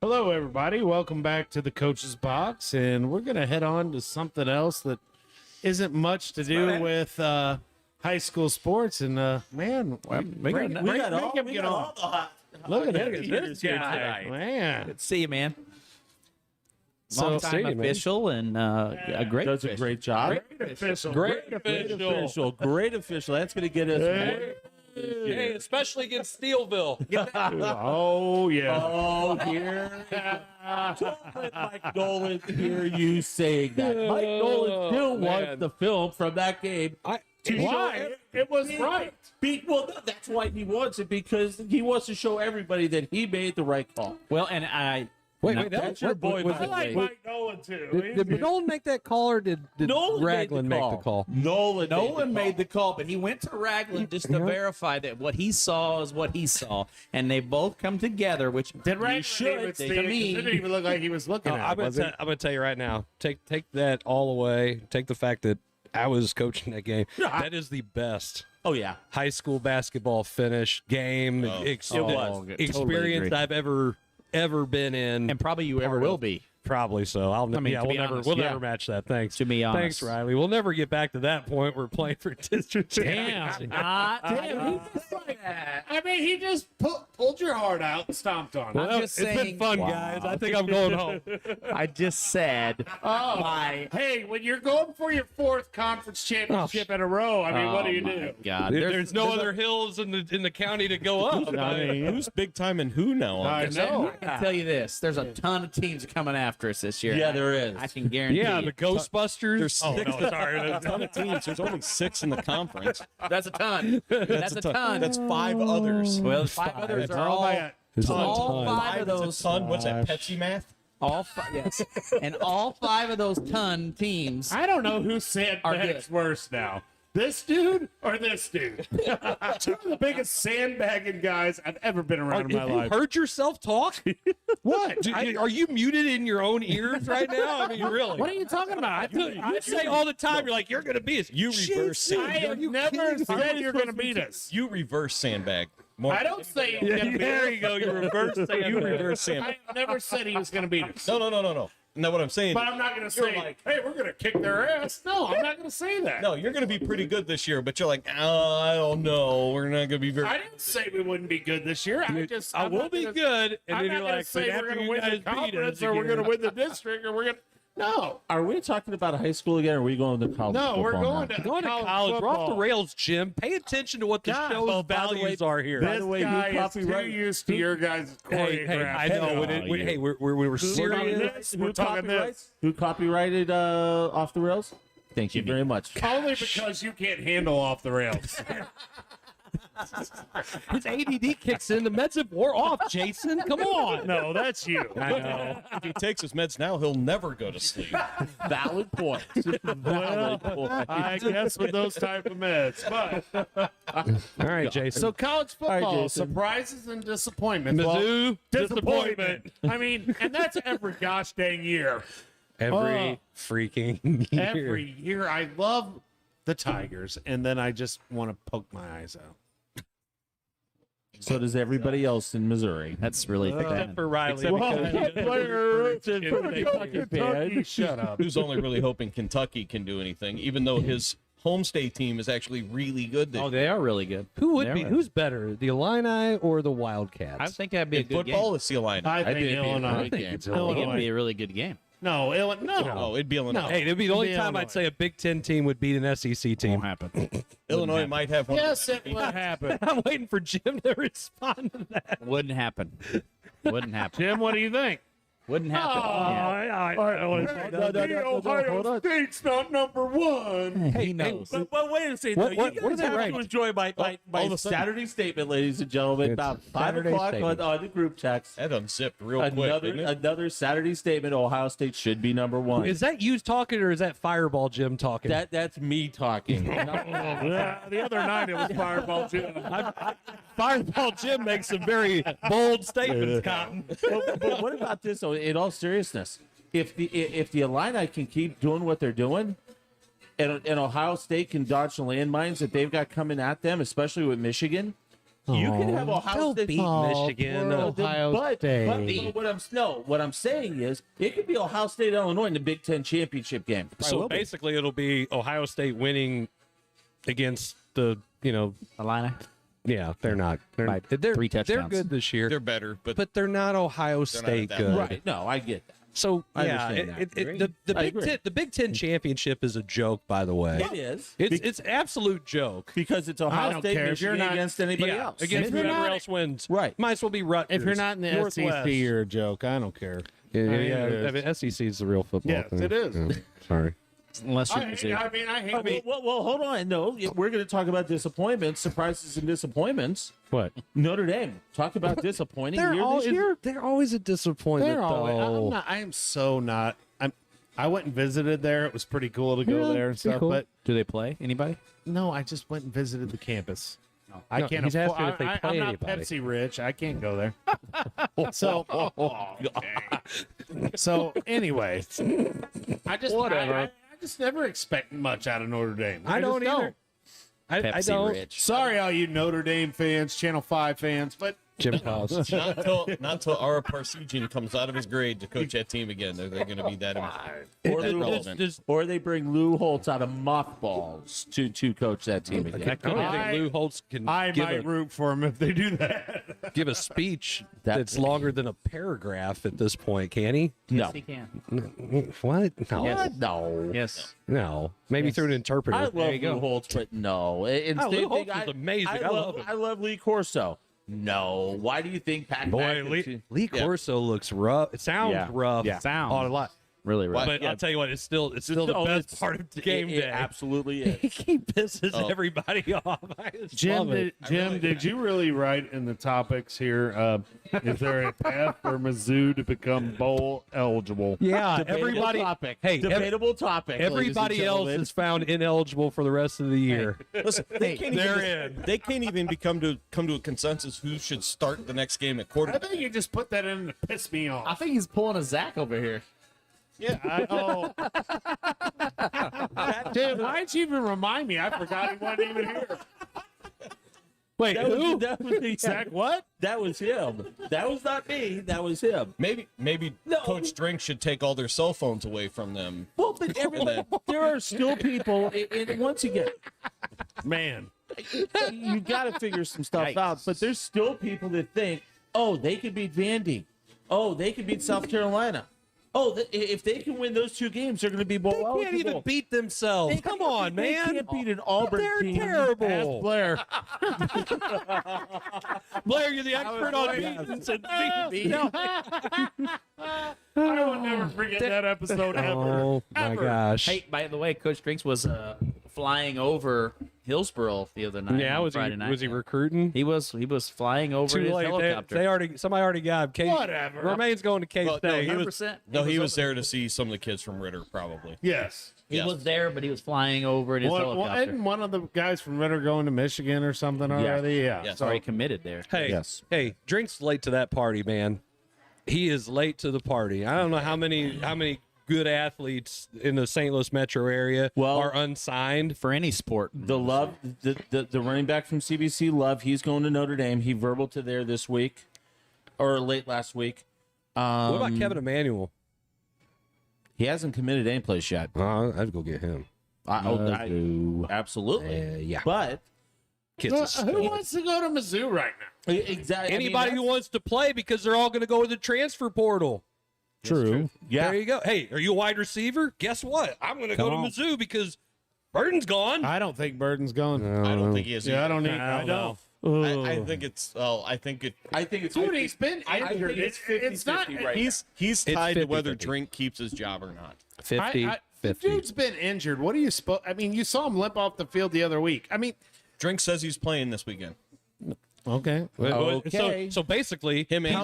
Hello, everybody. Welcome back to the Coach's Box, and we're going to head on to something else that isn't much to do with high school sports. And man, we got all the hot. Look at this guy, man. Good to see you, man. So- Long time official and a great Does a great job. Great official. Great official. Great official. That's going to get us. Hey, especially against Steelville. Oh, yeah. Oh, here. Don't let Mike Nolan hear you saying that. Mike Nolan still wants the film from that game. Why? It was right. Well, no, that's why he wants it, because he wants to show everybody that he made the right call. Well, and I. Wait, that's your boy. I like Mike Nolan, too. Did Nolan make that call, or did Nolan Ragland make the call? Nolan made the call, but he went to Ragland just to verify that what he saw is what he saw, and they both come together, which Did Ragland should. even see To it? 'Cause me, it didn't even look like he was looking at I'm it, was going it? to tell you right now. Take that all away. Take the fact that I was coaching that game. That is the best. Oh, yeah. High school basketball finish game experience Totally I've ever been in, and probably you ever will be. Probably so. to be We'll never match that. Thanks. To be honest. Thanks, Riley. We'll never get back to that point. We're playing for district championship. I mean, he just pulled your heart out and stomped on it. Well, it's been fun, guys. I think I'm going home. I just said, Hey, when you're going for your 4th conference championship in a row, I mean, what do you do? God, There's no other hills in the county to go up. I mean, who's big time and who now? I know. I can tell you this: there's a ton of teams coming after us this year. Yeah, there is. I can guarantee. Yeah, you. the Ghostbusters. There's 6 a ton of teams. There's only 6 in the conference. That's a ton. That's a ton. That's 5 others. Well, the 5 others are all. There's All 5 of Is those. a ton. What's that? Pepsi math? All 5. Yes, and all 5 of those ton teams. I don't know who Are sandbags worse now. This dude or this dude? 2 of the biggest sandbagging guys I've ever been around in my life. Heard yourself talk? What? Are you muted in your own ears right now? I mean, really? What are you talking about? You say all the time, you're like, you're going to beat us. You reverse I sandbag. have never said you're going to beat us. You reverse sandbag. More I don't say he's going to beat us. There you go. You reverse sandbag. You reverse sandbag. I never said he was going to beat us. No. Now what I'm saying. But I'm not going to say, hey, we're going to kick their ass. No, I'm not going to say that. No, you're going to be pretty good this year, but you're like, oh, I don't know. We're not going to be very. I didn't say we wouldn't be good this year. I will be good. And I'm then not you're going to like, say but we're after going to you win the guys beat conference us or we're going to again. win the district or we're going to. No. Are we talking about high school again, or are we going to college? No, we're football going now? to Going to college. We're off the rails, Jim. Pay attention to what the show's values are here. This the way, guy who is too copyright- used to your guys' choreograph. Hey, I know. Hey, we're serious. We're talking this. Who copyrighted Off the Rails? Thank you very much. Only because you can't handle off the rails. His ADD kicks in. The meds have wore off, Jason. Come on. No, that's you. I know. If he takes his meds now, he'll never go to sleep. Valid point. Valid point. I guess with those type of meds. But All right, Jason. so college football, Jason. surprises and disappointments. Mizzou, Disappointment. I mean, and that's every gosh dang year. every freaking year. Every year. I love the Tigers, and then I just want to poke my eyes out. So does everybody else in Missouri. That's really Except bad. for Riley. Kentucky, shut up. Who's only really hoping Kentucky can do anything, even though his home state team is actually really good. Oh, they are really good. Who would They're be? really- Who's better, the Illini or the Wildcats? I think that'd be a In good football, game. it's the Illini. I think it'd be a Illinois. really good game. it's I think it'd Illinois. be a really good game. No, No, it'd be Illinois. No. Hey, it'd be the only It'd be time I'd Illinois. say a Big Ten team would beat an SEC team. Won't happen. Illinois might have one. Yes, it would happen. I'm waiting for Jim to respond to that. Wouldn't happen. Wouldn't happen. Jim, what do you think? Wouldn't happen. Ohio State's not number one. He knows. But wait a second. What You are guys they have ranked? to enjoy my Saturday statement, ladies and gentlemen. About 5 Saturday o'clock statement. on the group text. That unzipped real quick, didn't it? Another Saturday statement. Ohio State should be number one. Is that you talking or is that Fireball Jim talking? That's me talking. Yeah, the other night it was Fireball Jim. Fireball Jim makes some very bold statements, Cotton. But what about this? Though, in all seriousness, if the Illini can keep doing what they're doing, and Ohio State can dodge the landmines that they've got coming at them, especially with Michigan, you can have Ohio State beat Michigan. But what I'm saying is it could be Ohio State Illinois in the Big Ten championship game. So basically, it'll be Ohio State winning against the Illini. Yeah, they're not. They're 3 touchdowns. They're good this year. They're better, but they're not Ohio State that good. Right? No, I get that. So I yeah, understand that. the Big Ten championship is a joke, by the way. It is. It's absolute joke because it's I Ohio don't State care. If Michigan you're not- against anybody else. against whoever else wins. Right. Might as well be Rutgers. If you're not in the Northwest. SEC, you're a joke. I don't care. I mean, SEC is the real football. Yes, thing. it is. Yeah, sorry. Unless you're I hate I mean, well, hold on. No, we're going to talk about disappointments, surprises, and disappointments. What? Notre Dame. Talk about disappointing They're year this year. they're always a disappointment. They're always, though. I am so not. I went and visited there. It was pretty cool to go there and stuff. cool. But Do they play? Anybody? no, I just went and visited the campus. I No, can't he's afford. asking if they play I'm not anybody. Pepsi rich. I can't go there. So anyway, I just Whatever. I just never expect much out of Notre Dame. I don't just either. I Pepsi don't. rich. Sorry, all you Notre Dame fans, Channel 5 fans, but Jim Powers. not until Ara Parsegian comes out of his grade to coach that team again, they're going to be that relevant. Or they bring Lou Holtz out of mothballs to coach that team again. I don't think Lou Holtz can I give might root for them if they do that. give a speech that's longer than a paragraph at this point, can he? Yes, he can. What? No. Yes. No. Yes. No. Maybe through an interpreter. I love Lou Holtz, but no. And Oh, same Lou thing, Holtz is amazing. I love him. I love Lee Corso. No. Why do you think Pat Boy, McAfee- Lee Corso looks rough. It sounds rough. Yeah. Sounds on a lot. Really rough. But I'll tell you what, it's still the best part of the game It day. absolutely is. He pisses everybody off. I just love it. Jim, did you really write in the topics here? Is there a path for Mizzou to become bowl eligible? Yeah, Debatable everybody. topic. Hey, Debatable topic. everybody ladies and else gentlemen. is found ineligible for the rest of the year. Listen, they can't they're even, They can't even come to a consensus who should start the next game at I quarterback. think you just put that in to piss me off. I think he's pulling a Zach over here. Yeah. Dude, why'd you even remind me? I forgot he wasn't even here. Wait, who? That was Zach, what? That was him. That was not me. That was him. Maybe Coach Drink should take all their cell phones away from them. Well, but there are still people, and once again, Man. you got to figure some stuff out. But there's still people that think, oh, they could beat Vandy. Oh, they could beat South Carolina. Oh, if they can win those 2 games, they're going to be bowl eligible. They can't even beat themselves. Come on, They man. can't beat an Auburn They're team. terrible. Ask Blair. Blair, you're the expert on beating. I will never forget that episode ever. Oh my gosh. Hey, by the way, Coach Drinks was flying over Hillsboro the other night. Yeah, on was Friday he night. was he recruiting? He was flying over his helicopter. Somebody already got him. K, Whatever. Romaine's going to K Well, no, State. he was- 100%. he was there to see some of the kids from Ritter, probably. Yes. He was there, but he was flying over in his helicopter. Isn't one of the guys from Ritter going to Michigan or something already? Yeah. Yes. Sorry, committed there. Hey, hey, Drink's late to that party, man. He is late to the party. I don't know how many good athletes in the St. Louis metro area are unsigned for any sport. The running back from CBC, Love, he's going to Notre Dame. He verbal to there this week or late last week. What about Kevin Emanuel? He hasn't committed any place yet. I'd go get him. Absolutely. Yeah. But Who wants to go to Mizzou right now? Exactly. Anybody who wants to play because they're all going to go to the transfer portal. True. Yeah. There you go. Hey, are you a wide receiver? Guess what? I'm going to go to Mizzou because Burden's gone. I don't think Burden's gone. I don't think he is. Yeah, I either. don't. I don't. I think it's. Well, I think it. I think it's. Dude, he's been injured. It's not. Right he's tied to whether 50-50. Drink keeps his job or not. 50. The dude's been injured. What do you suppose? I mean, you saw him limp off the field the other week. I mean, Drink says he's playing this weekend. okay. So basically, how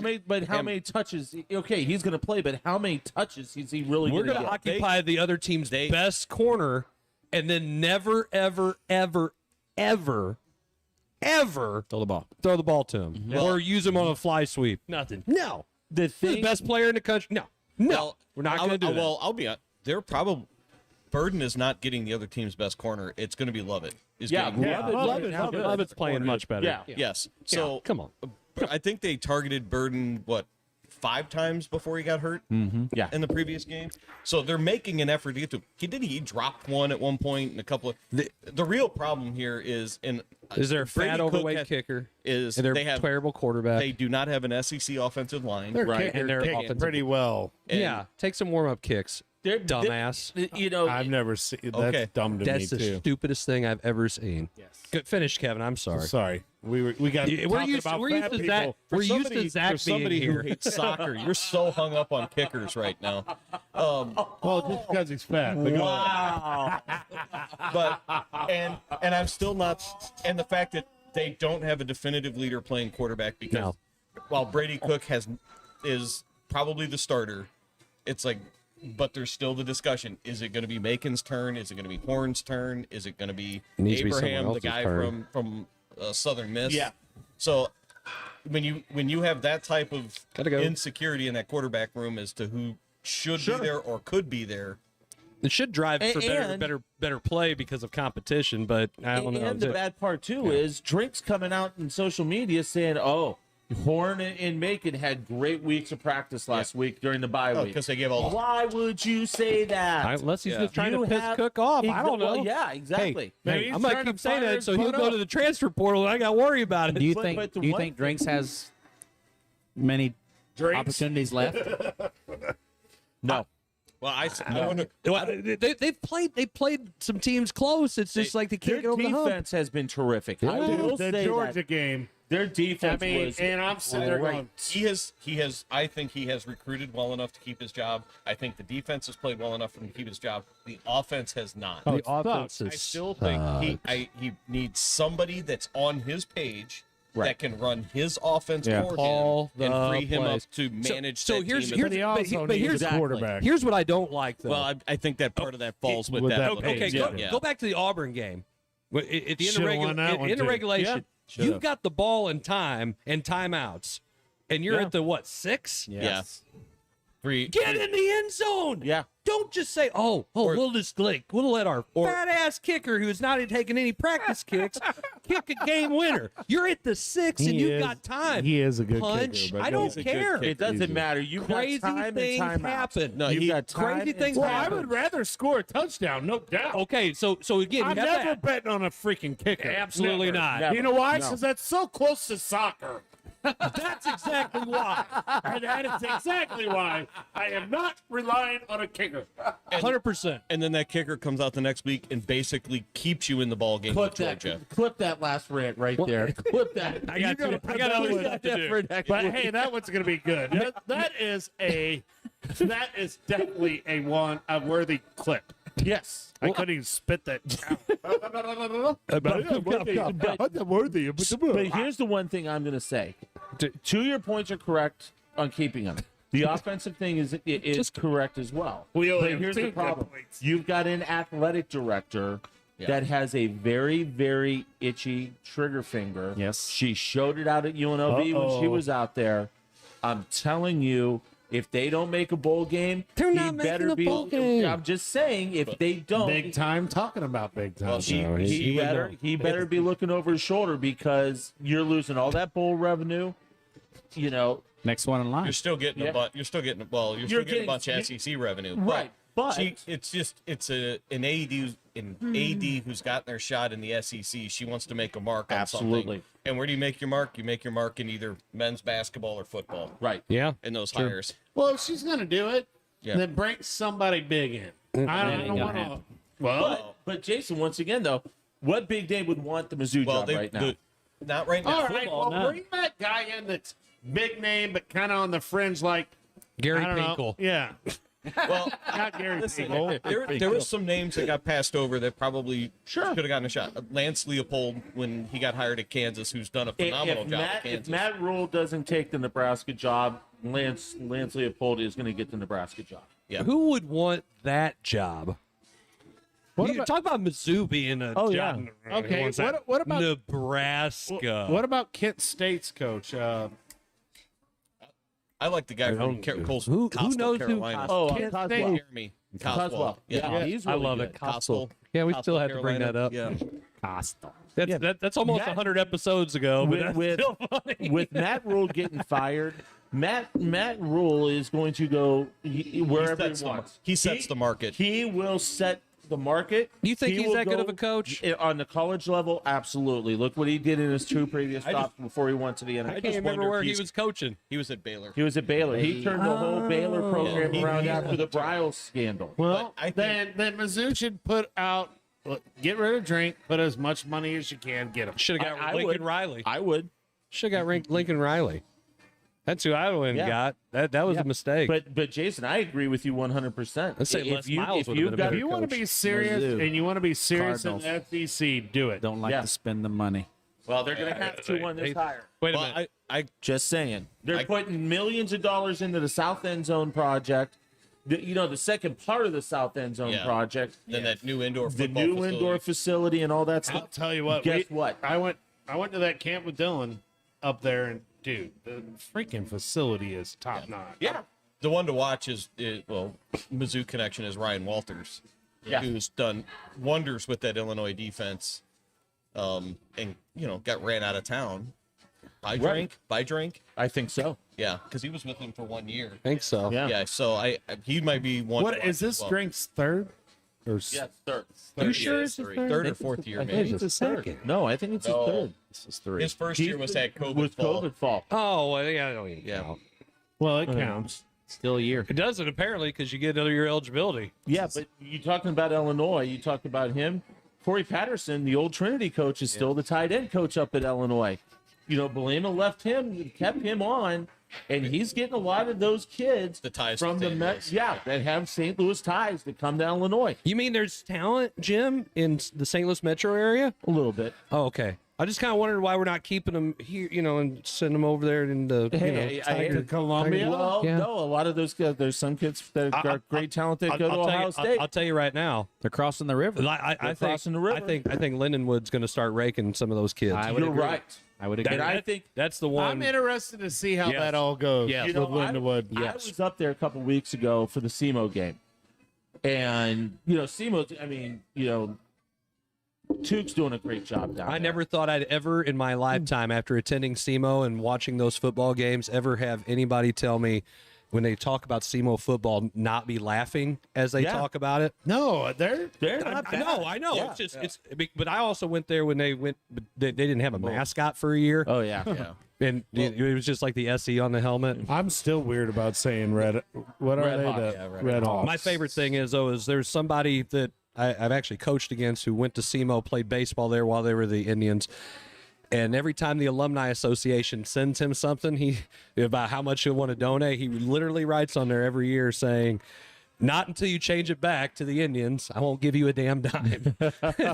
many touches? Okay, he's going to play, but how many touches is he really we're going going to to get? occupy the other team's best corner, and then never, ever, ever, ever, ever Throw the ball. throw the ball to him or use him on a fly sweep. Nothing. No. The He's the best player in the country. No. Well, we're not going to do that. Well, I'll be honest. They're probably Burden is not getting the other team's best corner. It's going to be Lovett. Lovett's playing much better. Yeah. Yes. So come on. I think they targeted Burden 5 times before he got hurt. Yeah. In the previous game, so they're making an effort to get to him. He dropped one at one point and a couple of. The real problem here is there a Brady fat, Cook overweight kicker? Is and they're they have terrible quarterback. They do not have an SEC offensive line. They're right? kicking, they're kicking offensive. pretty well. Yeah, take some warm up kicks. Dumbass. You know, I've never seen. That's Okay. dumb to That's me the too. stupidest thing I've ever seen. Yes. Good finish, Kevin. I'm sorry. Sorry, we got. We're used about to fat Zach. people. We're used to Zach For somebody being who here. hates soccer, you're so hung up on kickers right now. Well, just because he's fat. But go ahead. But and I'm still not. And the fact that they don't have a definitive leader playing quarterback because while Brady Cook is probably the starter, it's like. But there's still the discussion. Is it going to be Macon's turn? Is it going to be Horn's turn? Is it going to be Abraham, the guy from Southern Miss? Yeah. So when you have that type of insecurity in that quarterback room as to who should be there or could be there, it should drive for better play because of competition. But I don't know. And the bad part too is Drink's coming out in social media saying, "Oh, Horn and Macon had great weeks of practice last week during the bye week." Because they gave all. Why would you say that? Unless he's just trying to piss Cook off. I don't know. Well, yeah, exactly. Hey, I might keep saying that so he'll go to the transfer portal and I got to worry about it. Do you think Drinks has many opportunities left? No. Well, I wonder. They've played some teams close. It's just like they can't get over the hump. Their defense has been terrific. I will The say Georgia that. game. Their defense was and I'm sitting there going, He has. I think he has recruited well enough to keep his job. I think the defense has played well enough for him to keep his job. The offense has not. The offense I still think he needs somebody that's on his page that can run his offense for Call him and the free him up plays. to manage. So that here's team. here's But he also needs a quarterback. Here's what I don't like though. Well, I think that part of that falls with with that. that Okay, page, go back to the Auburn game. At the end of, Should've won that one, end of too. regulation, Yeah, you've got the ball in time and timeouts, and you're at the 6? Yes. Get in the end zone. Yeah. Don't just say, we'll let our fat ass kicker who's not taking any practice kicks kick a game winner. You're at the 6 and you've got time. He is a good Punch. kicker. but I don't he's a good care. kicker. It doesn't matter. You've Crazy got time things and timeouts. happen. No, You've got time crazy and things Well, happen. I would rather score a touchdown, no doubt. Okay, so again, I'm you have never that. betting on a freaking kicker. Absolutely Never. not. Never. You know why? No. Because that's so close to soccer. That's exactly why. And that is exactly why I am not relying on a kicker. 100%. And then that kicker comes out the next week and basically keeps you in the ball game with Georgia. Clip that last rant right there. Clip that. I got other stuff to do. But hey, that one's going to be good. That is definitely a worthy clip. Yes. I couldn't even spit that out. But here's the one thing I'm going to say. Two of your points are correct on keeping him. The offensive thing is correct as well. We only But have here's two the problem. good points. You've got an athletic director that has a very, very itchy trigger finger. Yes. She showed it out at UNLV when she was out there. I'm telling you, if they don't make a bowl game, They're he not making better a be. bowl game. I'm just saying, if they don't, Big time talking about big time. Well, he better be looking over his shoulder because you're losing all that bowl revenue. You know, Next one in line. You're still getting you're still getting a bunch of SEC revenue. Right. But see, it's an AD who's gotten their shot in the SEC. She wants to make a mark on something. And where do you make your mark? You make your mark in either men's basketball or football. Right. Yeah. In those hires. Well, if she's going to do it, then bring somebody big in. I don't want to. Well, but Jason, once again though, what big name would want the Mizzou job right now? Not right now. All right, well, bring that guy in that's big name, but kind of on the fringe, like Gary I don't know. Pinkel. Yeah. Well, not Gary Pinkel. there was some names that got passed over that probably could have gotten a shot. Lance Leopold, when he got hired at Kansas, who's done a phenomenal job at Kansas. If Matt Rule doesn't take the Nebraska job, Lance Leopold is going to get the Nebraska job. Yeah. Who would want that job? Talk about Mizzou being a job. Okay, what about Nebraska? What about Kent State's coach? I like the guy from Who knows Carolina. Kent State. Jeremy Coswell. Yeah, he's I really love good. it. Coswell. Yeah, we still have to bring that up. Yeah. Coswell. That's almost 100 episodes ago, but that's still funny. With Matt Rule getting fired, Matt Rule is going to go wherever he wants. He sets the market. He will set the market. You think he's will that good go of a coach? On the college level? Absolutely. Look what he did in his 2 previous stops before he went to the NFL. I can't remember where he was coaching. He was at Baylor. He was at Baylor. He turned the whole Baylor program around after the Bryles scandal. Well, then Mizzou should put out, get rid of Drink, put as much money as you can, get him. Should have got Lincoln Riley. I would. Should have got Lincoln Riley. That's who I went and got. That was a mistake. But Jason, I agree with you 100%. Let's say Les Miles would have been a better If you want to be serious and you want to be serious in the SEC, do it. Don't like to spend the money. Well, they're going to have to one this higher. Wait a minute. I just saying. They're putting millions of dollars into the South End Zone project. The second part of the South End Zone project. Then that new indoor the football new facility. indoor facility and all that stuff. I'll tell you what. Guess what? I went to that camp with Dylan up there, and dude, the freaking facility is top notch. Yeah. The one to watch is Mizzou connection is Ryan Walters, who's done wonders with that Illinois defense, and got ran out of town. By drink. I think so. Yeah, because he was with him for 1 year. I think so. Yeah. So he might be one. What is this Drink's third? Or Yeah, third. You sure it's his third or fourth year? I think Maybe it's his second. No, I think it's his third. This is 3. His first year was at COVID fall. Oh, well, yeah, I don't even count. Well, it counts. Still a year. It doesn't apparently because you get your eligibility. Yeah, but you talking about Illinois, you talked about him. Corey Patterson, the old Trinity coach, is still the tight end coach up at Illinois. Belima left him, kept him on, and he's getting a lot of those kids from the Mets, that have St. Louis ties that come to Illinois. You mean there's talent, Jim, in the St. Louis metro area? A little bit. Oh, okay. I just kind of wondered why we're not keeping them here, and sending them over there into to Columbia. Well, no, a lot of those kids. There's some kids that are great talent that go to Ohio State. I'll tell you right now, they're crossing the river. I think crossing the river. I think Lindenwood's going to start raking some of those kids. You're right. I would agree. And I think that's the one. I'm interested to see how that all goes. Yes. With Lindenwood. I was up there a couple weeks ago for the SEMO game, and SEMO. Tuke's doing a great job down there. I never thought I'd ever in my lifetime, after attending SEMO and watching those football games, ever have anybody tell me when they talk about SEMO football not be laughing as they talk about it. No, they're not bad. I know. Yeah. It's just but I also went there when they went. They didn't have a mascot for a year. Oh yeah. And it was just like the SE on the helmet. I'm still weird about saying red. What are they? Red Hawks. My favorite thing is there's somebody that I've actually coached against who went to SEMO, played baseball there while they were the Indians. And every time the Alumni Association sends him something about how much he'll want to donate, he literally writes on there every year saying, "Not until you change it back to the Indians, I won't give you a damn dime."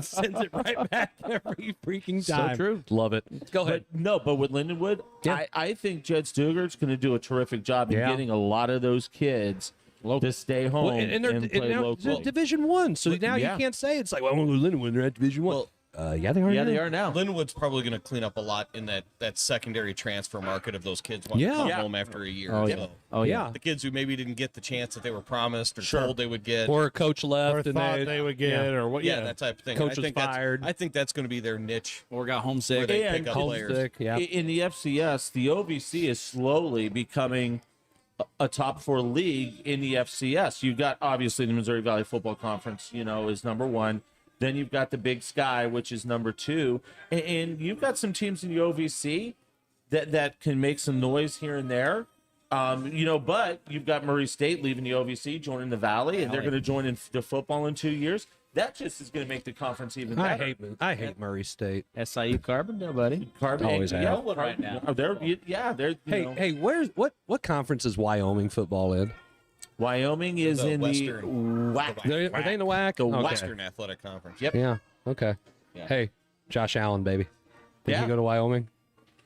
Sends it right back every freaking time. So true. Love it. Go ahead. But with Lindenwood, I think Jed Stugart's going to do a terrific job in getting a lot of those kids to stay home and play local. Division I, so now you can't say it's like, well, Lindenwood, they're at Division I. Well, yeah, they are. Yeah, now. they are now. Lindenwood's probably going to clean up a lot in that secondary transfer market of those kids wanting to come home after a year. Oh, yeah. The kids who maybe didn't get the chance that they were promised or told they would get, or a coach left, or and thought they would get, or what? Yeah, that type of thing. Coach was fired. I think that's going to be their niche. Or got homesick. Where they pick up players. Yeah. In the FCS, the OVC is slowly becoming a top 4 league in the FCS. You've got obviously the Missouri Valley Football Conference, is number 1. Then you've got the Big Sky, which is number 2, and you've got some teams in the OVC that can make some noise here and there. But you've got Murray State leaving the OVC, joining the Valley, and they're going to join in the football in 2 years. that just is going to make the conference even I better. hate Murray State. SIU Carbondale, buddy. Carbon Always yeah, have. well, right now. They're Hey, what conference is Wyoming football in? Wyoming is The in Western- the WAC. Are they in the WAC? The Okay. Western Athletic Conference. Yep. Yeah. Okay. Yeah. Hey, Josh Allen, baby. Did Yeah. he go to Wyoming?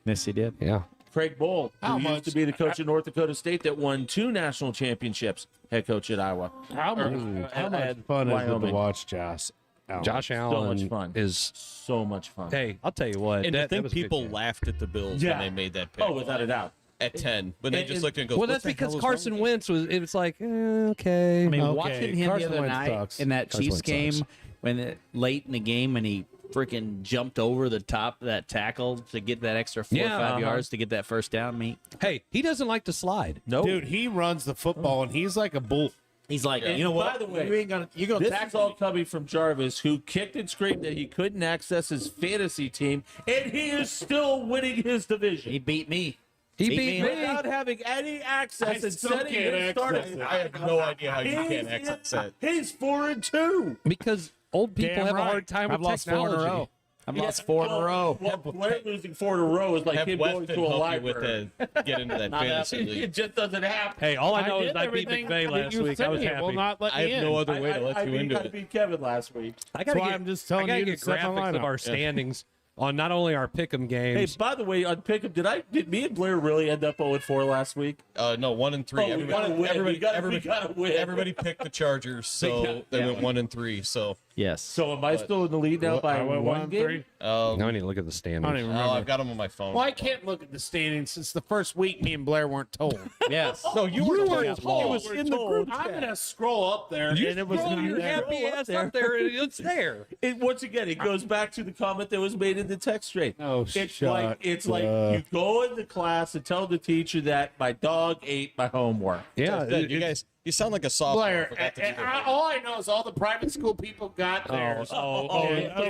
Yes, he did. Yeah. Craig Bohl, How who much? used to be the coach of North Dakota State that won 2 national championships, head coach at Iowa. How much at fun is it to Wyoming. watch Josh Allen? Josh Allen much fun. is So much fun. Hey, I'll tell you what. And that, I that think was a good people game. laughed at the Bills Yeah. when they made that pick. Oh, without a doubt. At 10. But they just looked and go, Well, that's because Carson Wentz was. It was like okay. I mean, Okay, watching him Carson the other Wentz night sucks. in that Carson Chiefs Wentz game, sucks. late in the game, and he freaking jumped over the top of that tackle to get that extra 4 or 5 yards to get that first down. Hey, he doesn't like to slide. No. Dude, he runs the football and he's like a bull. He's like, And you know what? By the way, You ain't gonna this is tackle all me. coming from Jarvis, who kicked and screamed that he couldn't access his fantasy team, and he is still winning his division. He beat me. He beat me. Without having any access and still setting can't his access starting. it. I have no idea how you can't access that. He's 4-2. Because old people Damn have a right. hard time I've with lost 4 in a technology. row. I've lost 4 in a row. Well, Blair losing 4 in a row is like Have him going Weston to a help you library. with the get into that fantasy It league. just doesn't happen. Hey, all I know is did I beat everything McVay that last you week. said I was you happy. will not let I me have in. no other way to let you into I it. beat Kevin last week. I gotta That's why get, I'm just telling I gotta you to get set my graphics of lineup. our standings on not only our pick'em Hey, games. by the way, on Pickup, did me and Blair really end up 0-4 last week? No, 1 and 3. Oh, we gotta win. We gotta win. Everybody picked the Chargers, so they went 1 and 3. So Yes. So am I still in the lead now by I went 1 1 game? 3. now I need to look at the I don't standings. even oh, remember. I've got them on my phone. Well, I can't look at the standings since the first week me and Blair weren't told. Yes. No, you were weren't told. It was in the group I'm chat. gonna scroll up there, and it was Throw not your there. happy ass up there, and it's there. Once again, it goes back to the comment that was made in the text string. Oh, It's like you go into class and tell the teacher that my dog ate my homework. Yeah, you guys, you sound like a sophomore. Blair, Forgot to do that. all I know is all the private school people got theirs. Those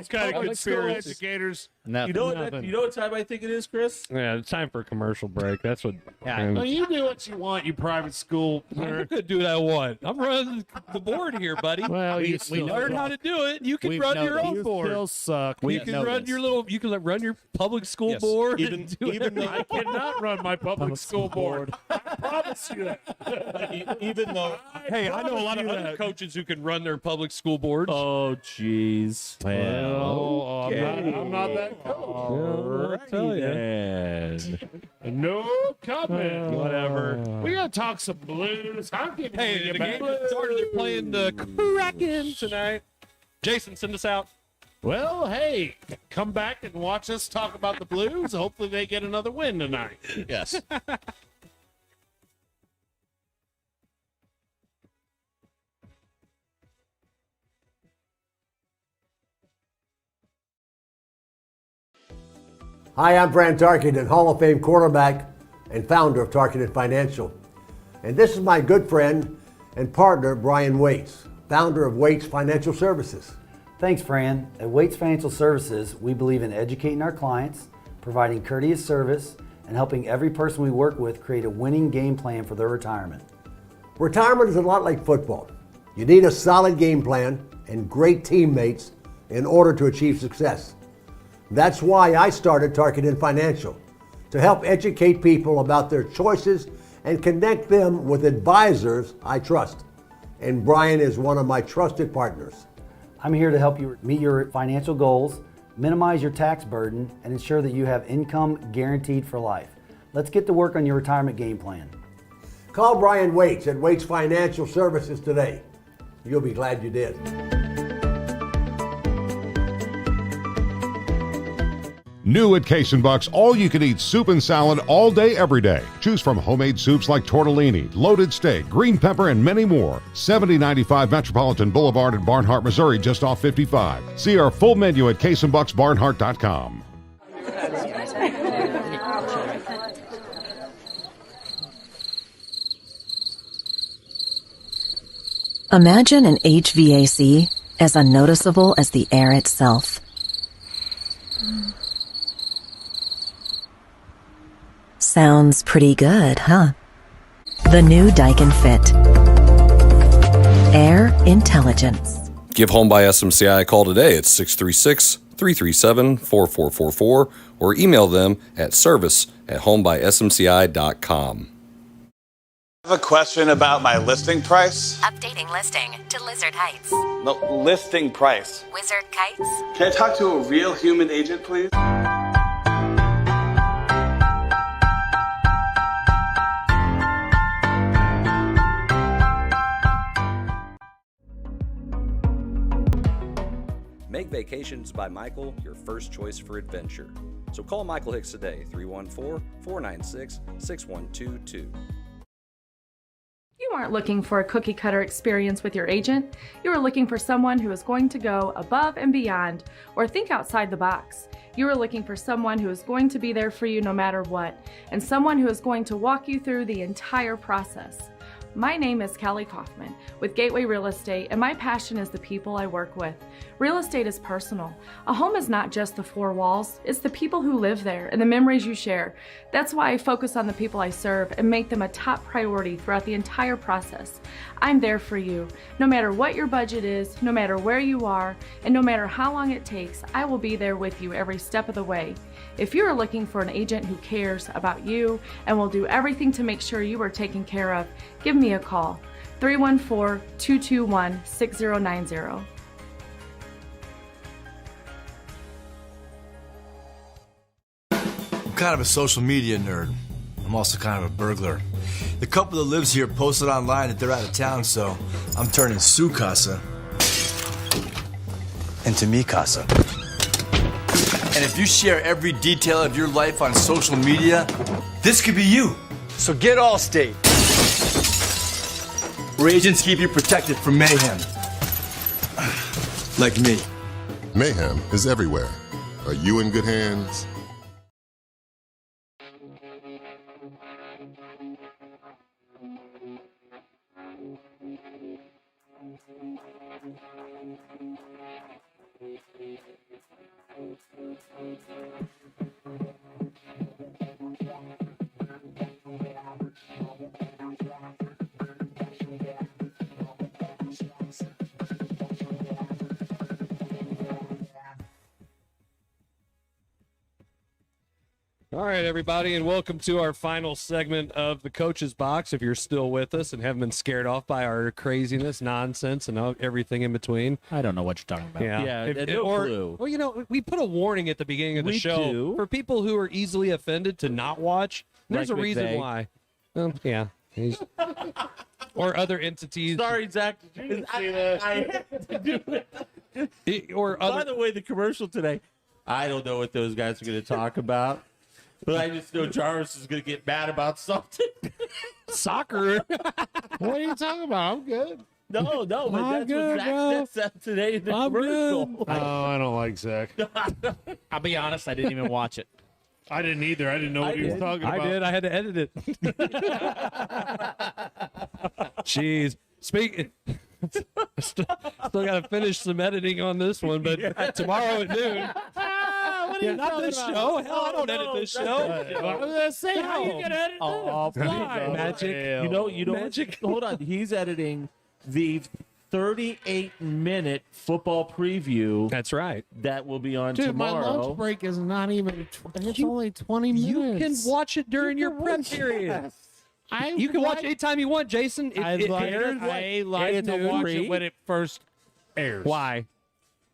kind of public school conspiracy educators. Nothing. You know what? Nothing. You know what time I think it is, Chris? Yeah, it's time for a commercial break. That's what. Well, you do what you want, you private school. I could do what I want. I'm running the board here, buddy. Well, you we still learned how to do it. You can We've run your noticed. own You board. still suck. You can run your little. You can run your public school Yes. board. Even- and do even it. though- I cannot run my public school board. I promise you that. Even though Hey, I know a lot of other coaches who can run their public school boards. Oh, jeez. Well, I'm not that coach. I'll tell you. No comment. Whatever. We gotta talk some blues. I'm giving Hey, you the back. game started. They're playing the Kraken tonight. Jason, send us out. Well, hey, come back and watch us talk about the Blues. Hopefully, they get another win tonight. yes. Hi, I'm Fran Tarkenton, Hall of Fame quarterback and founder of Tarkenton Financial. And this is my good friend and partner, Brian Waits, founder of Waits Financial Services. Thanks, Fran. At Waits Financial Services, we believe in educating our clients, providing courteous service, and helping every person we work with create a winning game plan for their retirement. Retirement is a lot like football. You need a solid game plan and great teammates in order to achieve success. That's why I started Tarkenton Financial, to help educate people about their choices and connect them with advisors I trust. And Brian is one of my trusted partners. I'm here to help you meet your financial goals, minimize your tax burden, and ensure that you have income guaranteed for life. Let's get to work on your retirement game plan. Call Brian Waits at Waits Financial Services today. You'll be glad you did. New at Case & Buck's, all-you-can-eat soup and salad all day, every day. Choose from homemade soups like tortellini, loaded steak, green pepper, and many more. 7095 Metropolitan Boulevard in Barnhart, Missouri, just off 55. See our full menu at caseandbucksbarnhart.com. Imagine an HVAC as unnoticeable as the air itself. Sounds pretty good, huh? The new Daikin Fit. Air intelligence. Give Home by SMCI a call today at 636-337-4444 or email them at service@homebysmci.com. I have a question about my listing price. Updating listing to Lizard Heights. No, listing price. Wizard Kites. Can I talk to a real human agent, please? Make Vacations by Michael your first choice for adventure. So call Michael Hicks today, 314-496-6122. You aren't looking for a cookie cutter experience with your agent. You are looking for someone who is going to go above and beyond or think outside the box. You are looking for someone who is going to be there for you no matter what, and someone who is going to walk you through the entire process. My name is Kelly Kaufman with Gateway Real Estate, and my passion is the people I work with. Real estate is personal. A home is not just the four walls, it's the people who live there and the memories you share. That's why I focus on the people I serve and make them a top priority throughout the entire process. I'm there for you. No matter what your budget is, no matter where you are, and no matter how long it takes, I will be there with you every step of the way. If you are looking for an agent who cares about you and will do everything to make sure you are taken care of, give me a call, 314-221-6090. I'm kind of a social media nerd. I'm also kind of a burglar. The couple that lives here posted online that they're out of town, so I'm turning su casa into mi casa. And if you share every detail of your life on social media, this could be you. So get Allstate, where agents keep you protected from mayhem. Like me. Mayhem is everywhere. Are you in good hands? All right, everybody, and welcome to our final segment of the Coach's Box. If you're still with us and haven't been scared off by our craziness, nonsense, and everything in between. I don't know what you're talking about. Yeah, no clue. Well, you know, we put a warning at the beginning of the show for people who are easily offended to not watch. There's Like a reason McVey. why. Yeah. Or other entities. Sorry, Zach. I had to do it. Or By the way, the commercial today, I don't know what those guys are going to talk about, but I just know Jarvis is going to get mad about something. Soccer. What are you talking about? I'm good. No, but I'm that's good, what Zach said today in the I'm commercial. good. Oh, I don't like Zach. I'll be honest, I didn't even watch it. I didn't either. I didn't know what he was talking about. I did. I had to edit it. Jeez. Still got to finish some editing on this one, but tomorrow at noon. Not this show. Hell, I don't edit this show. I was gonna say, how you gonna edit this? Magic. You know, Magic. Hold on. He's editing the 38-minute football preview. That's right. That will be on Dude, tomorrow. my lunch break is not even. It's only 20 minutes. You can watch it during your prep period. You can watch it anytime you want, Jason. I like to watch it when it first airs. Why?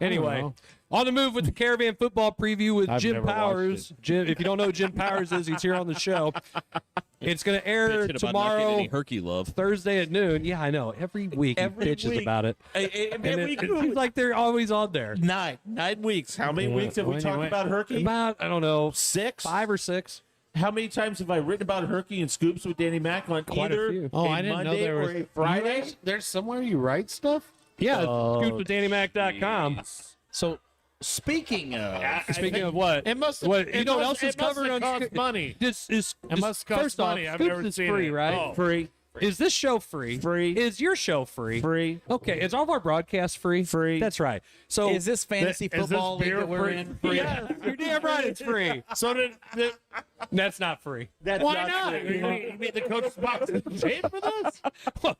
Anyway, on the move with the Caravan football preview with I've Jim never watched Powers. Jim, if you don't know who Jim Powers is, he's here on the show. It's going to air tomorrow, Thursday at noon. Yeah, I know. Every week he bitches about it. It seems like they're always on there. 9 weeks. How many weeks have we talked about Herky? About, I don't know, 6? 5 or 6. How many times have I written about Herky and Scoops with Danny Mac on Quite a either few. Oh, a I didn't know Monday there was or a Friday? There's somewhere you write stuff? Yeah, scoopswithdannymmac.com. So, speaking of what? It must. What, you know what else is it must covered have on cost money. This is It must cost first off, money. I've Scoops never is seen free, it. right? Oh. Free. Is this show free? Free. Is your show free? Free. Okay. Is all of our broadcasts free? Free. That's right. So Is this fantasy football league that we're in? Free? Yes, you're damn right it's free. So That's not free. That's why not? free. You mean the coach's box is paid for this?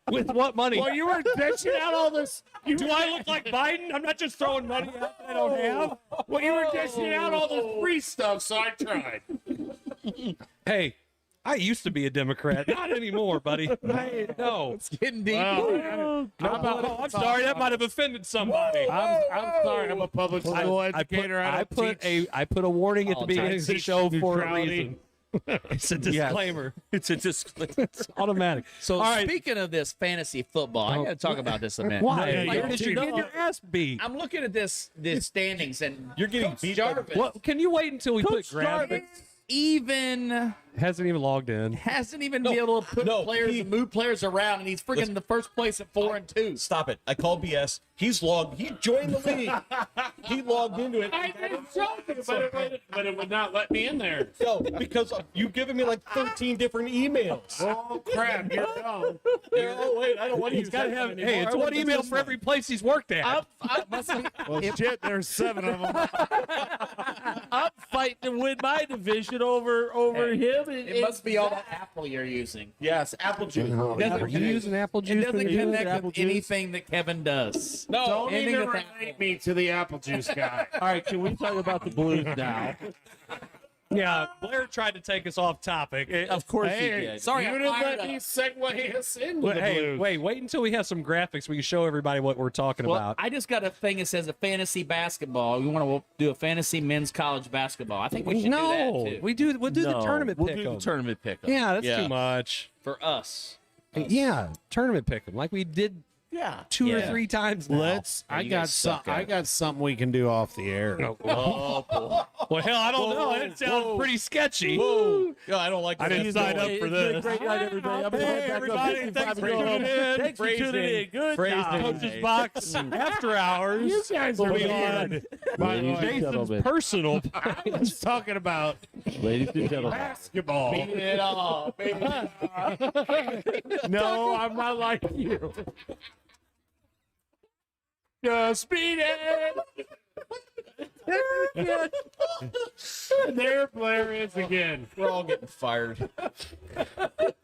With what money? Well, you were dishing out all this. Do I look like Biden? I'm not just throwing money out that I don't have. Well, you were dishing out all this free stuff, so I tried. Hey, I used to be a Democrat. Not anymore, buddy. No. It's getting deep. I'm sorry. That might have offended somebody. I'm sorry. I'm a public school educator. I put a warning at the beginning of the show for a reason. It's a disclaimer. It's a disclaimer. It's automatic. So all right. speaking of this fantasy football, I got to talk about this a minute. Why? Like, Because you're getting your ass beat. I'm looking at this standings, and You're getting beat. Jarvis. What? Can you wait until we put graphics? Jarvis even Hasn't even logged in. hasn't even been able to put players and move players around, and he's freaking in the first place at 4-2. Stop it. I call BS. He's logged. He joined the league. He logged into it. I didn't show you, but it would not let me in there. No, because you've given me like 13 different emails. Oh, crap. You're dumb. Oh, wait. I don't want to He's use got to that have. one anymore. Hey, it's I one want email this for one. every place he's worked at. Well, shit, there's 7 of them. I'm fighting to win my division over him. It must be all that Apple you're using. Yes, apple juice. Are you using apple juice? It doesn't when you use connect apple with juice? anything that Kevin does. No, don't anything even that's relate me to the apple juice guy. All right, can we talk about the Blues now? Yeah, Blair tried to take us off topic. Of course he Hey, did. Sorry, you I didn't fired let me up. segue us into the Hey, Blues. wait until we have some graphics. We can show everybody what we're talking Well, about. I just got a thing that says a fantasy basketball. We want to do a fantasy men's college basketball. I think we should do that too. We'll do the tournament We'll pick. do the tournament pick. Yeah, that's Yeah. too much. For us. Yeah, tournament pick 'em like we did Yeah. two or three times now. I you got guys suck at I it. got something we can do off the air. Well, hell, I don't know. It sounds pretty sketchy. Whoa. Yeah, I don't like I didn't sign up for this. Great night, everybody. I'm Hey, everybody, thanks for tuning in. Thanks for tuning in. Good job. Coach's Box After Hours. You guys will are be weird. By the way, Jason's gentlemen. personal. I was talking about Ladies and gentlemen. basketball. It all. No, I'm not like you. Just beat it. There Blair is again. We're all getting fired.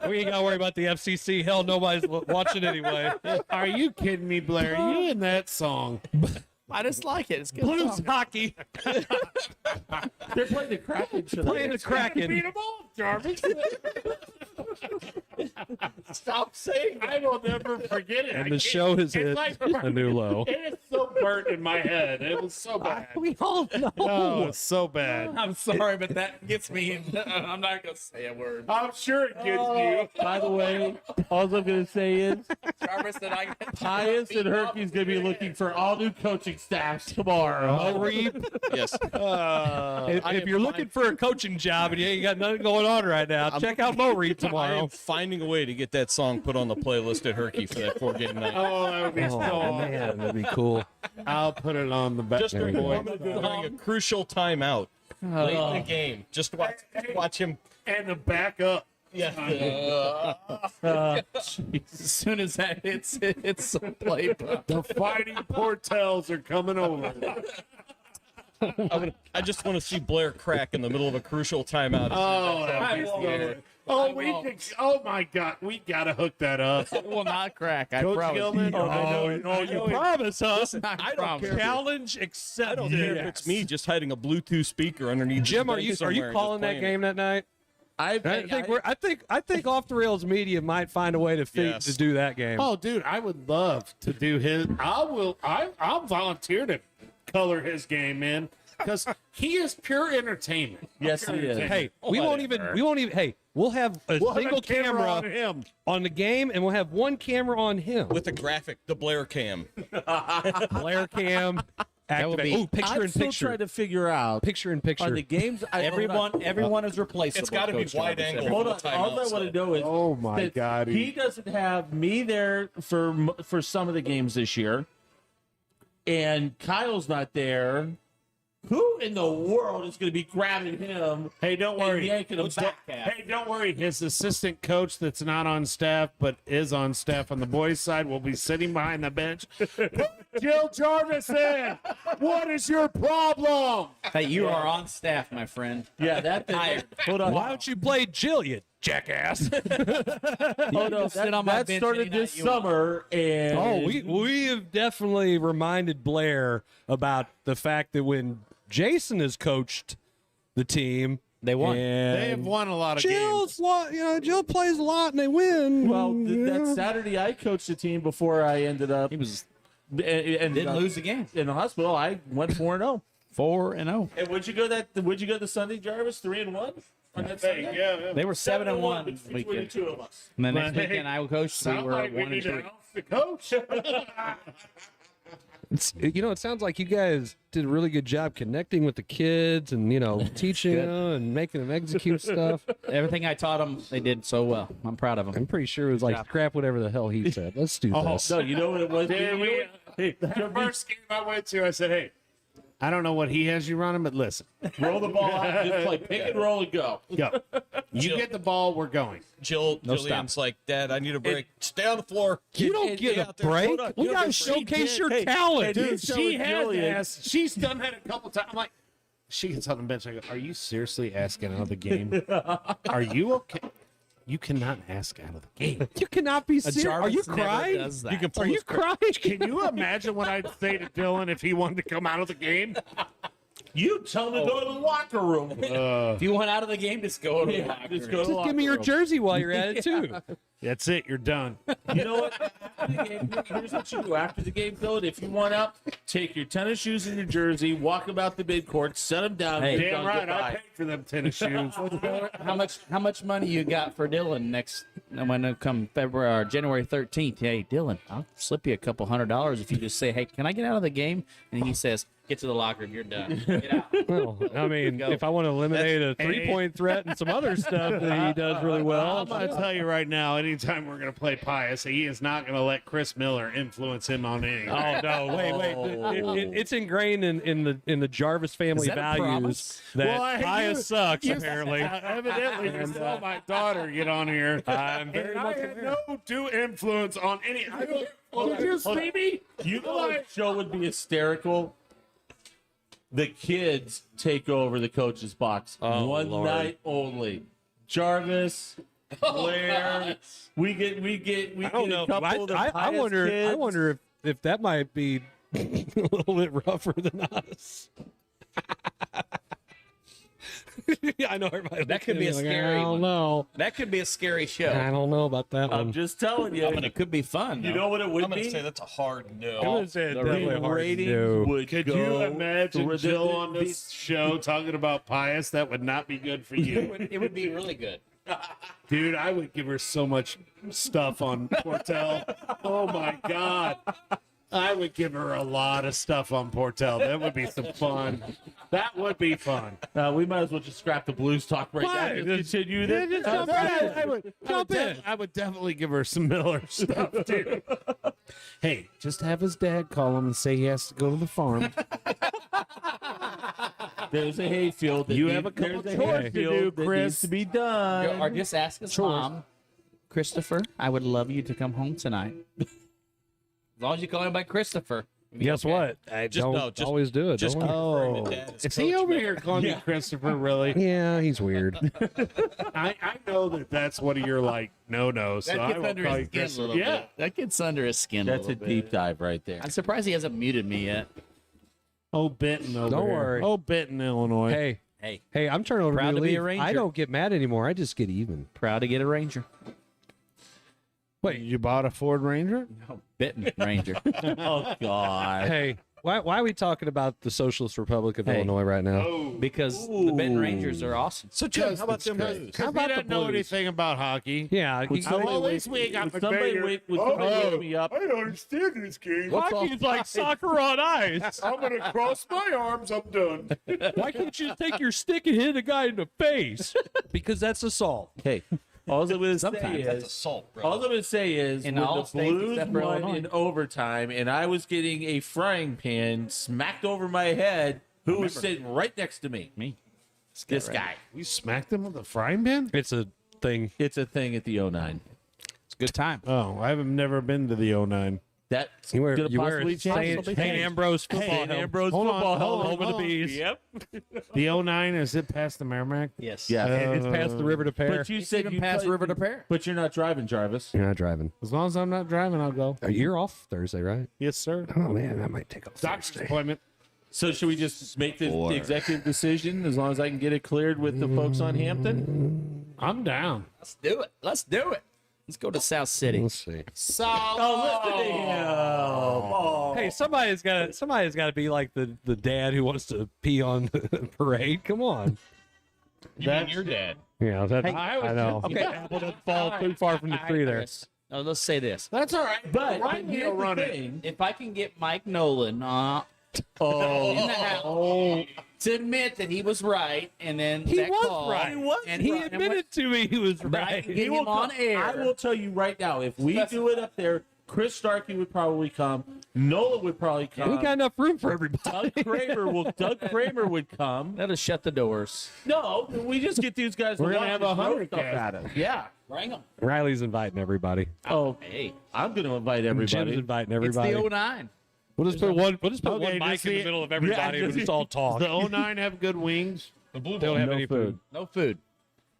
We ain't got to worry about the FCC. Hell, nobody's watching anyway. Are you kidding me, Blair? You in that song? I just like it. It's good. Blues song. hockey. They're playing the Kraken tonight. Playing the Kraken. Beat them all, Jarvis. Stop saying I will never forget it. And the show has hit a new low. It is so burnt in my head. It was so bad. We all know. Oh, it's so bad. I'm sorry, but that gets me. I'm not going to say a word. I'm sure it gets you. By the way, all I'm going to say is Jarvis, that I Pius and Herky's going to be looking for all new coaching staffs tomorrow. Mo Reed. Yes. If you're looking for a coaching job and you ain't got nothing going on right now, check out Mo Reed I tomorrow. am finding a way to get that song put on the playlist at Herky for that 4-game night. Oh, that would be so awesome. Man, that'd be cool. I'll put it on the back. Just There we go. during a crucial timeout late in the game. Just watch him. And the backup. Yeah. as soon as that hits, it's the playbook. The fighting Portels are coming over. I just want to see Blair crack in the middle of a crucial timeout. Oh, that'd be so. Oh, oh my God, we gotta hook that up. It will not crack. I Coach promise. Gilman. You promise us. I don't care. Challenge I accepted. don't care if it's me just hiding a Bluetooth speaker underneath. Jim, his are bed you somewhere and calling just that playing game that night? I think Off the Rails Media might find a way to Yes. do that game. Oh, dude, I would love to do his. I'll volunteer to color his game, man, because he is pure entertainment. Yes, Pure he is. entertainment. Hey, we won't even. Hey, we'll have a We'll have single a camera on camera him. on the game, and we'll have one camera on him. with a graphic, the Blair cam. Blair cam. would be- Activate. Ooh, picture I'm in still picture. trying to figure out Picture in are picture. the games. Everyone is replaceable. It's gotta be Coach wide Jarvis. angle. Hold on. Timeout, All I so- want to know is, Oh my that God, he doesn't have me there for some of the games this year, and Kyle's not there Who in the world is going to be grabbing him? Hey, don't worry. And yanking him back. Hey, don't worry. His assistant coach that's not on staff but is on staff on the boys' side will be sitting behind the bench. Put Jill Jarvis in. What is your problem? Hey, you are on staff, my friend. Yeah, that thing. Hold on. Why don't you play Jill, you jackass? Oh no, that started this summer, and we have definitely reminded Blair about the fact that when Jason has coached the team, they won. They have won a lot of Jill's games. Jill plays a lot and they win. Well, that Saturday I coached the team before I ended up. He was and didn't lose the game in the hospital. I went 4-0. 4-0. And would you go the Sunday, Jarvis? 3-1 on that Sunday? Yeah. They were 7-1 between the two of us. And the next weekend I coached, we were like we 1-3. need to announce the coach. It sounds like you guys did a really good job connecting with the kids and teaching them and making them execute stuff. Everything I taught them, they did so well. I'm proud of them. I'm pretty sure it was like scrap whatever the hell he said. Let's do this. No, you know what it was? The first game I went to, I said, hey, I don't know what he has you running, but listen. Roll the ball out, just play pick and roll and go. Go. You get the ball, we're going. Jillian's like, Dad, I need a break. Stay on the floor. You don't get a break. We got to showcase your talent. Dude, she's done that a couple times. I'm like, she gets on the bench. I go, are you seriously asking out of the game? Are you okay? You cannot ask out of the game. You cannot be serious. Are you crying? Are you crying? Can you imagine what I'd say to Dylan if he wanted to come out of the game? You tell him to go to the locker room. If you want out of the game, just go to the locker room. Just give me your jersey while you're at it, too. That's it. You're done. You know what? After the game, here's what you do. After the game, Phil, if you want out, take your tennis shoes and your jersey, walk about the big court, set them down. Hey, damn right. I paid for them tennis shoes. How much money you got for Dylan when it come February or January 13th? Hey, Dylan, I'll slip you a couple $100 if you just say, hey, can I get out of the game? And he says, get to the locker room. You're done. Get out. Well, I mean, if I want to eliminate a three-point threat and some other stuff that he does really well. I'm going to tell you right now, anytime we're going to play Pius, he is not going to let Chris Miller influence him on anything. Oh, no. Wait. It's ingrained in the Jarvis family values that Pius sucks, apparently. Evidently, you saw my daughter get on here. I'm very much I had aware. no due influence on any. Did you see me? You know what show would be hysterical? The kids take over the coach's box. One Lord. night only. Jarvis, Blair. We get I don't know. a couple of the I wonder. kids. I wonder if that might be a little bit rougher than us. Yeah, I know everybody. That could be a scary I don't one. know. That could be a scary show. I don't know about that I'm one. just telling you. I mean, it could be fun. You though. know what it would I'm going be? to say that's a hard no. I'm gonna say The definitely a hard ratings no. would Could go you imagine to Jill on this show talking about Pius? That would not be good for you. It would be really good. Dude, I would give her so much stuff on Portel. Oh my God. I would give her a lot of stuff on Portel. That would be some fun. That would be fun. We might as well just scrap the blues talk right now. Just continue this. just jump in. I would definitely give her some Miller stuff, too. Hey, just have his dad call him and say he has to go to the farm. There's a hayfield. You have a couple chores to do, Chris. Needs to be done. Or just ask his mom, Christopher, I would love you to come home tonight. As long as you call him by Christopher. Guess what? I don't always do it. Just don't I? confirm that Dad Is he over here calling you Christopher, really? Yeah, he's weird. I know that's one of your, no-nos, so That I gets will under call his you skin a Christopher. little Yeah. bit. That gets under his skin That's a a little deep bit. dive right there. I'm surprised he hasn't muted me yet. Oh, Benton over Don't here. worry. Oh, Benton, Illinois. Hey, I'm turning over Proud to to be leave. a Ranger. I don't get mad anymore. I just get even. Proud to get a Ranger. Wait, you bought a Ford Ranger? No, Benton Ranger. Oh, God. Hey, why are we talking about the Socialist Republic of Illinois right now? Because the Benton Rangers are awesome. So, Jim, how about them Blues? Because we don't know anything about hockey. Yeah. Would somebody wake me up? I don't understand this game. Hockey's like soccer on ice. I'm going to cross my arms. I'm done. Why can't you just take your stick and hit a guy in the face? Because that's assault. Hey, all I'm going to say Sometimes is, That's assault, bro. all I'm going to say is, In when all the states Blues except for won Illinois. in overtime, and I was getting a frying pan smacked over my head, Who was sitting right next to me? Me. This guy. You smacked him with a frying pan? It's a thing. It's a thing at the 09. It's a good time. Oh, I have never been to the 09. That's You wear gonna you wear possibly a St. change. Ambrose football St. helmet. Ambrose Hold on, football hold helmet. on, Home of the bees. Yep. The 09, is it past the Merrimack? Yes. Yeah. It's past the river to Pear. But you It's said even you past played- River to Pear. But you're not driving, Jarvis. You're not driving. As long as I'm not driving, I'll go. You're off Thursday, right? Yes, sir. Oh man, I might take off Doctor's Thursday. appointment. So should we just make the executive decision as long as I can get it cleared with the folks on Hampton? I'm down. Let's do it. Let's do it. Let's go to South City. Let's see. Oh, listen to him. Oh. Hey, somebody's got to be like the dad who wants to pee on the parade. Come on. You mean your dad? Yeah, that, Hey, I know. okay. The apple doesn't fall too far from the tree there. Now, let's say this. That's all right. But Ryan here's will the run it. thing. If I can get Mike Nolan in the house to admit that he was right, and then He that was call, right. and He admitted to me he was But I right. can get him on air. I will tell you right now, if we do it up there, Chris Starkey would probably come. Nola would probably come. We got enough room for everybody. Doug Kramer would come. Let us shut the doors. No, we just get these guys. We're to gonna watch have us throw 100 stuff cast. at us. Yeah. Bring them. Riley's inviting everybody. Oh, Hey, I'm going to invite Jim's everybody. inviting it's everybody. the 09. We'll just put one. We'll just put Okay, one mic just in the the- middle of everybody and we'll just all talk. The 09 have good wings. The blue They don't have No any food. No food.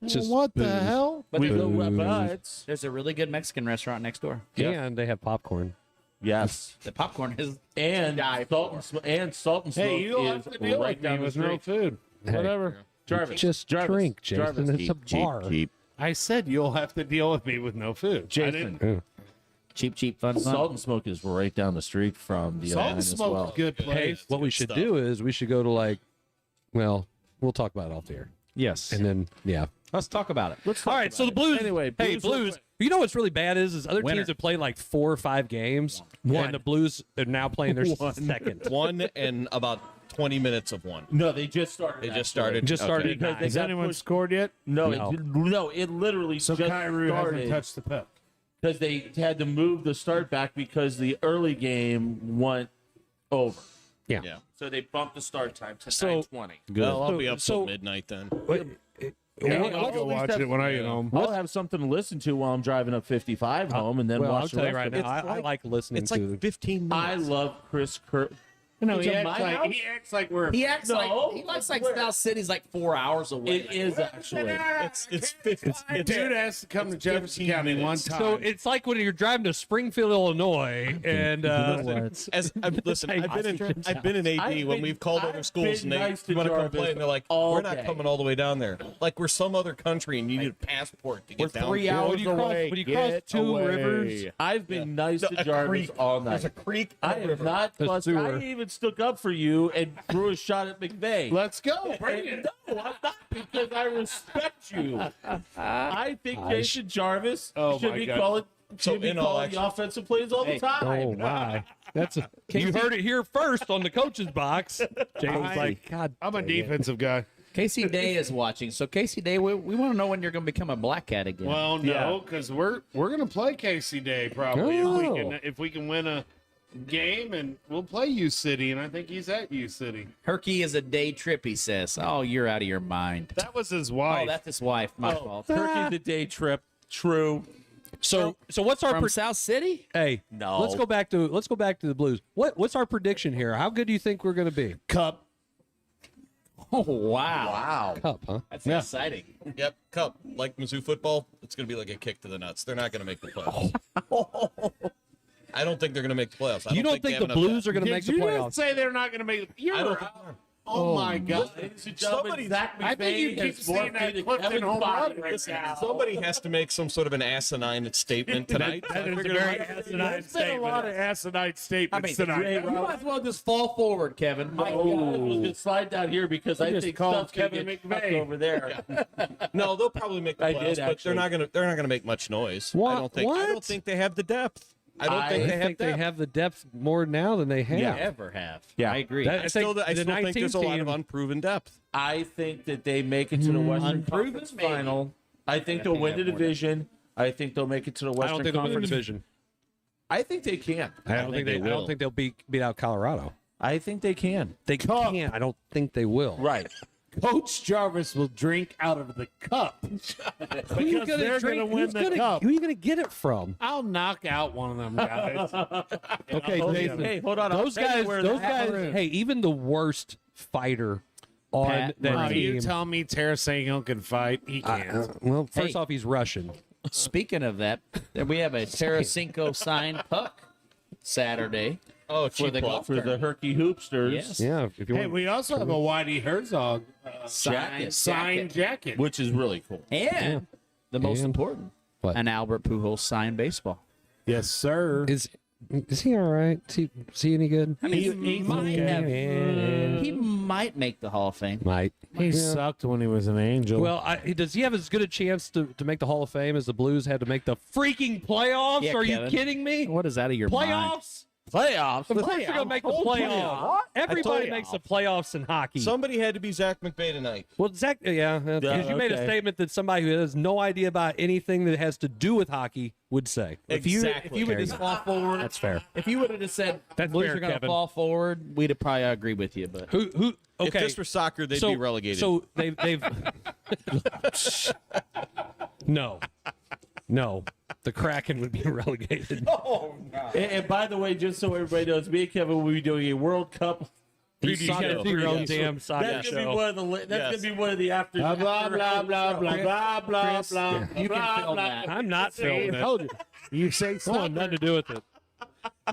It's just what the booze. hell? But We there's, go, there's a really good Mexican restaurant next door. And they have popcorn. yes. The popcorn is And salt and smoke Hey, you don't is have to deal right with me down the with no street. food. Hey. Whatever. Jarvis, Just Jarvis, drink, Jason. Jarvis, It's a bar. I said you'll have to deal with me with no food. I Jason, didn't- cheap, fun. Salt and Smoke is right down the street from the Salt line and as Smoke well. is good place. What we should stuff. do is we should go to well, we'll talk about it off the air. Yes. And then, yeah. Let's talk about it. All right, so the Blues. Anyway, hey, Blues Blues. You know what's really bad is other Winner. teams have played like 4 or 5 games, and the Blues are now playing their second. One and about 20 minutes of one. No, they just started. They just actually. started. Just started at Because 9. they Has got anyone pushed- scored yet? No, No. it literally So just Kyrou hasn't started touched the puck. because they had to move the start back because the early game went over. Yeah. Yeah. So they bumped the start time to So- 9:20. Well, I'll be up So- till midnight then. Yeah, What- I'll what- go watch it when I get home. I'll have something to listen to while I'm driving up 55 home, and then Well, I'll watch the tell you rest right of now, it. I like listening It's to. like 15 minutes. I love Chris Kirk. No, he acts like we're. He acts No, like he looks like South City's like 4 hours away. It is actually. It's 50. Dude has to come to Jefferson County one time. so it's like when you're driving to Springfield, Illinois, and Listen, I've been in AD when we've called other schools and they nice to want to come Jarvis play and they're like, all we're not day. coming all the way down there. Like we're some other country and you need a passport to get down. 3 there. hours when you cross, away. when you cross Get 2 away. rivers, I've been nice No, to a Jarvis creek. all night. There's a creek. I a have river. not A busted. I sewer. even stuck up for you and threw a shot at McVey. Let's go. Bring it. No, I'm not because I respect you. I think Jason Jarvis Oh, should my be God. calling. So Should be in all calling the actual- offensive plays all the time. oh my, you heard it here first on the coach's box. Jason's like, God, I'm a dang it." defensive guy. Casey Day is watching. So Casey Day, we want to know when you're going to become a Black Cat again. Well, no, because we're gonna play Casey Day probably Oh. if we can win a game, and we'll play U City, and I think he's at U City. Herky is a day trip, he says. Oh, you're out of your mind. That was his wife. Oh, that's his wife. My fault. Turkey's a day trip. True. So what's our From South City? hey? No. Let's go back to the Blues. What's our prediction here? How good do you think we're going to be? Cup. Oh, wow. Cup, huh? That's exciting. Yep, cup. Like Mizzou football, it's going to be like a kick to the nuts. They're not going to make the playoffs. I don't think they're going to make the playoffs. You don't they think have the enough Blues are going to make the Did you playoffs? just say they're not going to make? I don't. Oh my God! Ladies and gentlemen, Zac I think you McVey keep has saying morphed that into Clifton Kevin home Body run right now. Somebody has to make some sort of an asinine statement tonight. That is a There's been a lot of asinine statements tonight. You might as well just fall forward, Kevin. My I was going to slide down here because I just think called stuff's going to Kevin get stuck McVey. over there. No, they'll probably make the I playoffs, did, but actually. they're not gonna make much noise. What? I don't think. I What? don't think they have the depth. I don't I think I they have think depth. they have the depth more now than they have. Ever have. Yeah. I agree. That- I still the think 19 there's a lot of team- unproven depth. I think that they make it to the Western Unproven, Conference maybe. Final. I think they'll win the division. I think they'll make it to the I Western don't think they'll win the Conference. division. I think they can. I don't think they I don't will. think they'll beat out Colorado. I think they can. They can't. I don't think they will. Right. Coach Jarvis will drink out of the cup because they're going to win the cup. Who are you going to get it from? I'll knock out one of them guys. Okay, Jason. Hey, hold on. Those guys. Hey, even the worst fighter on that team. You tell me Tarasenko can fight? He can't. Well, first off, he's Russian. Speaking of that, we have a Tarasenko signed puck Saturday. Oh, for the golf for the Herky Hoopsters. Yes. Yeah. If you Hey, want, we also have a Whitey Herzog signed jacket. Which is really cool. And the most important, an Albert Pujols signed baseball. Yes, sir. Is he all right? Is he any good? I mean, he might make the Hall of Fame. Might. He sucked when he was an Angel. Well, does he have as good a chance to make the Hall of Fame as the Blues had to make the freaking playoffs? Yeah, Are Kevin. you kidding me? What is out of your mind? Playoffs? Playoffs? Of course you're going to make the playoffs. Everybody makes the playoffs in hockey. Somebody had to be Zac McVey tonight. Well, Zach, because you made a statement that somebody who has no idea about anything that has to do with hockey would say. If you would just fall forward, that's fair. If you would have just said That's Blues fair, are going to Kevin. fall forward, we'd have probably agree with you. But Who? If Okay. this were soccer, they'd be relegated. So they've no, the Kraken would be relegated. Oh, no. And by the way, just so everybody knows, me and Kevin will be doing a World Cup You gotta do your own damn soccer That's gonna show. be one of the. That's gonna be one of the after. Blah blah blah blah blah blah Chris, blah. you can film that. I'm not filming it. Told you. You say Come on, soccer. nothing to do with it.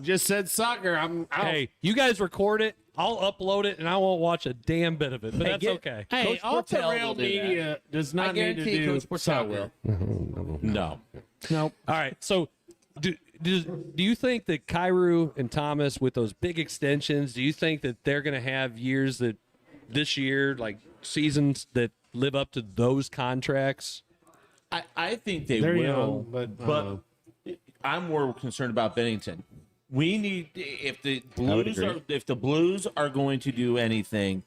Just said soccer. I'm out. Hey, you guys record it. I'll upload it, and I won't watch a damn bit of it. But that's okay. Hey, Coach Ultra Portell Rail will do Media does not I need to guarantee do Coach Portell soccer. will. No. Nope. All right. So, do you think that Kyrou and Thomas, with those big extensions, do you think that they're going to have years that this year, like seasons that live up to those contracts? I think they They're will, young, but I'm more concerned about Bennington. We need if the Blues are going to do anything,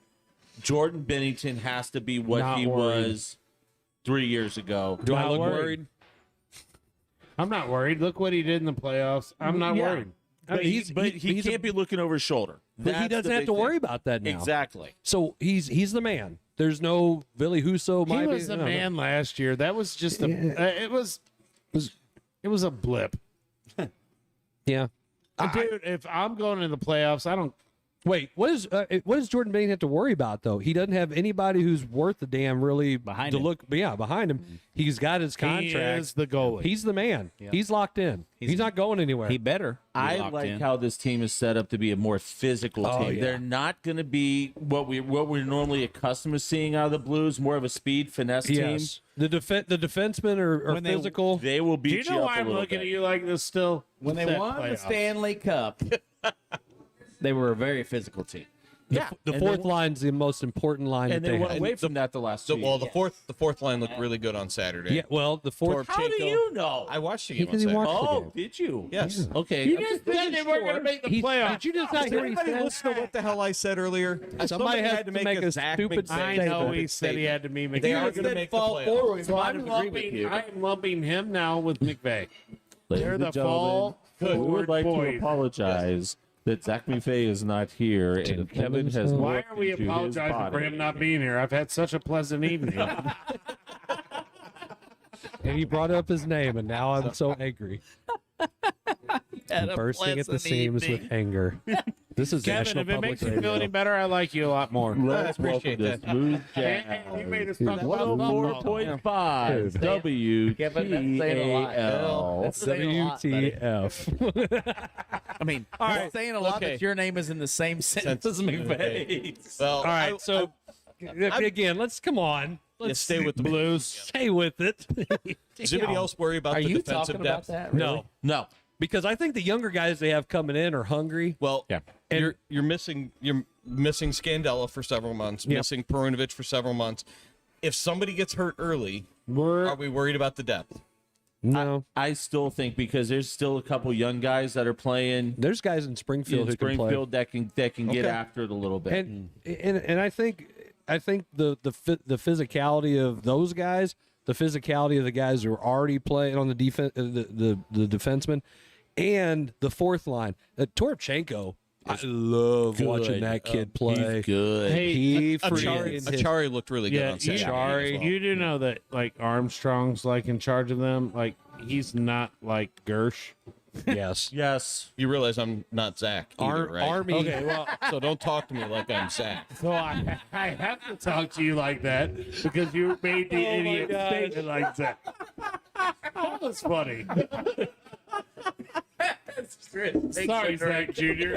Jordan Bennington has to be what Not he worried. was 3 years ago. Do I Not look worried. worried? I'm not worried. Look what he did in the playoffs. I'm not Yeah. worried. But, he can't be looking over his shoulder. But he That's doesn't the have big to thing. worry about that now. Exactly. So he's the man. There's no Billy Huso. He was the man last year. That was just a. It was a blip. Yeah. Dude, if I'm going into the playoffs, I don't. Wait, what does Jordan Bennington have to worry about though? He doesn't have anybody who's worth a damn really Behind to him. look. Yeah, behind him, he's got his contract. He is the goalie. He's the man. He's locked in. He's not going anywhere. He better. be I locked like in. how this team is set up to be a more physical team. yeah. They're not going to be what we're normally accustomed to seeing out of the Blues, more of a speed finesse team. Yes. The defensemen are When they- physical. They will Do beat you know up why a I'm little looking bit. at you like this still? When they That won the playoffs. Stanley Cup, they were a very physical team. Yeah, The and fourth they, line's the most important line and that they they went have. away from that the last So, two. well, years. the fourth line looked really good on Saturday. Yeah, well, the fourth. How do you know? I watched the game on Because he Saturday. watched the Oh, game. did you? Yes. Okay. You I'm just pretty said they weren't going to sure. make the Did playoffs. you just not Did hear what he anybody said? listen to what the hell I said earlier? Somebody has to make a Zac stupid McVey I know statement. he said he had to be McVay. They are going to make the playoffs. So I'm lumping him now with McVay. Ladies They're and the gentlemen, fall we would forward like to boys. apologize that Zac McVey is not here and Kevin has Why looked are we into his apologizing for body. him not being here? I've had such a pleasant evening. And he brought up his name, and now I'm so angry. I'm bursting at the seams with anger. This is Kevin, National if it Public makes you feel any Radio. better, I like you a lot more. Let's appreciate welcome that. the Smooth And you Jazz. made us talk about football. 104.5 WTAL. That's saying a lot, buddy. WTF. I mean, All it's right, saying a lot okay. that your name is in the same sentence as McVay's. Well, All right, so again, come on. Let's stay with the Blues. Stay with it. Does anybody else worry about Are the you defensive talking about depth? that? Really? No, because I think the younger guys they have coming in are hungry. Well, And- you're missing Scandella for several months, Yep. missing Perunovic for several months. If somebody gets hurt early, are we worried about the depth? No, I still think because there's still a couple young guys that are playing there's guys in Springfield in who can play. Springfield that can get Okay. after it a little bit. And I think the physicality of those guys, the physicality of the guys who are already playing on the defense, the defensemen, and the fourth line. Toropchenko, I love watching that kid play. He's good. Hey, He Achari looked really good on Saturday. as well. You do know that like Armstrong's like in charge of them. Like he's not like Gersh. Yes. Yes. You realize I'm not Zach either, right? Army. Okay, well, So don't talk to me like I'm Zach. so I have to talk to you like that because you made the idiot statement like that. That was funny. Sorry, Zach Jr.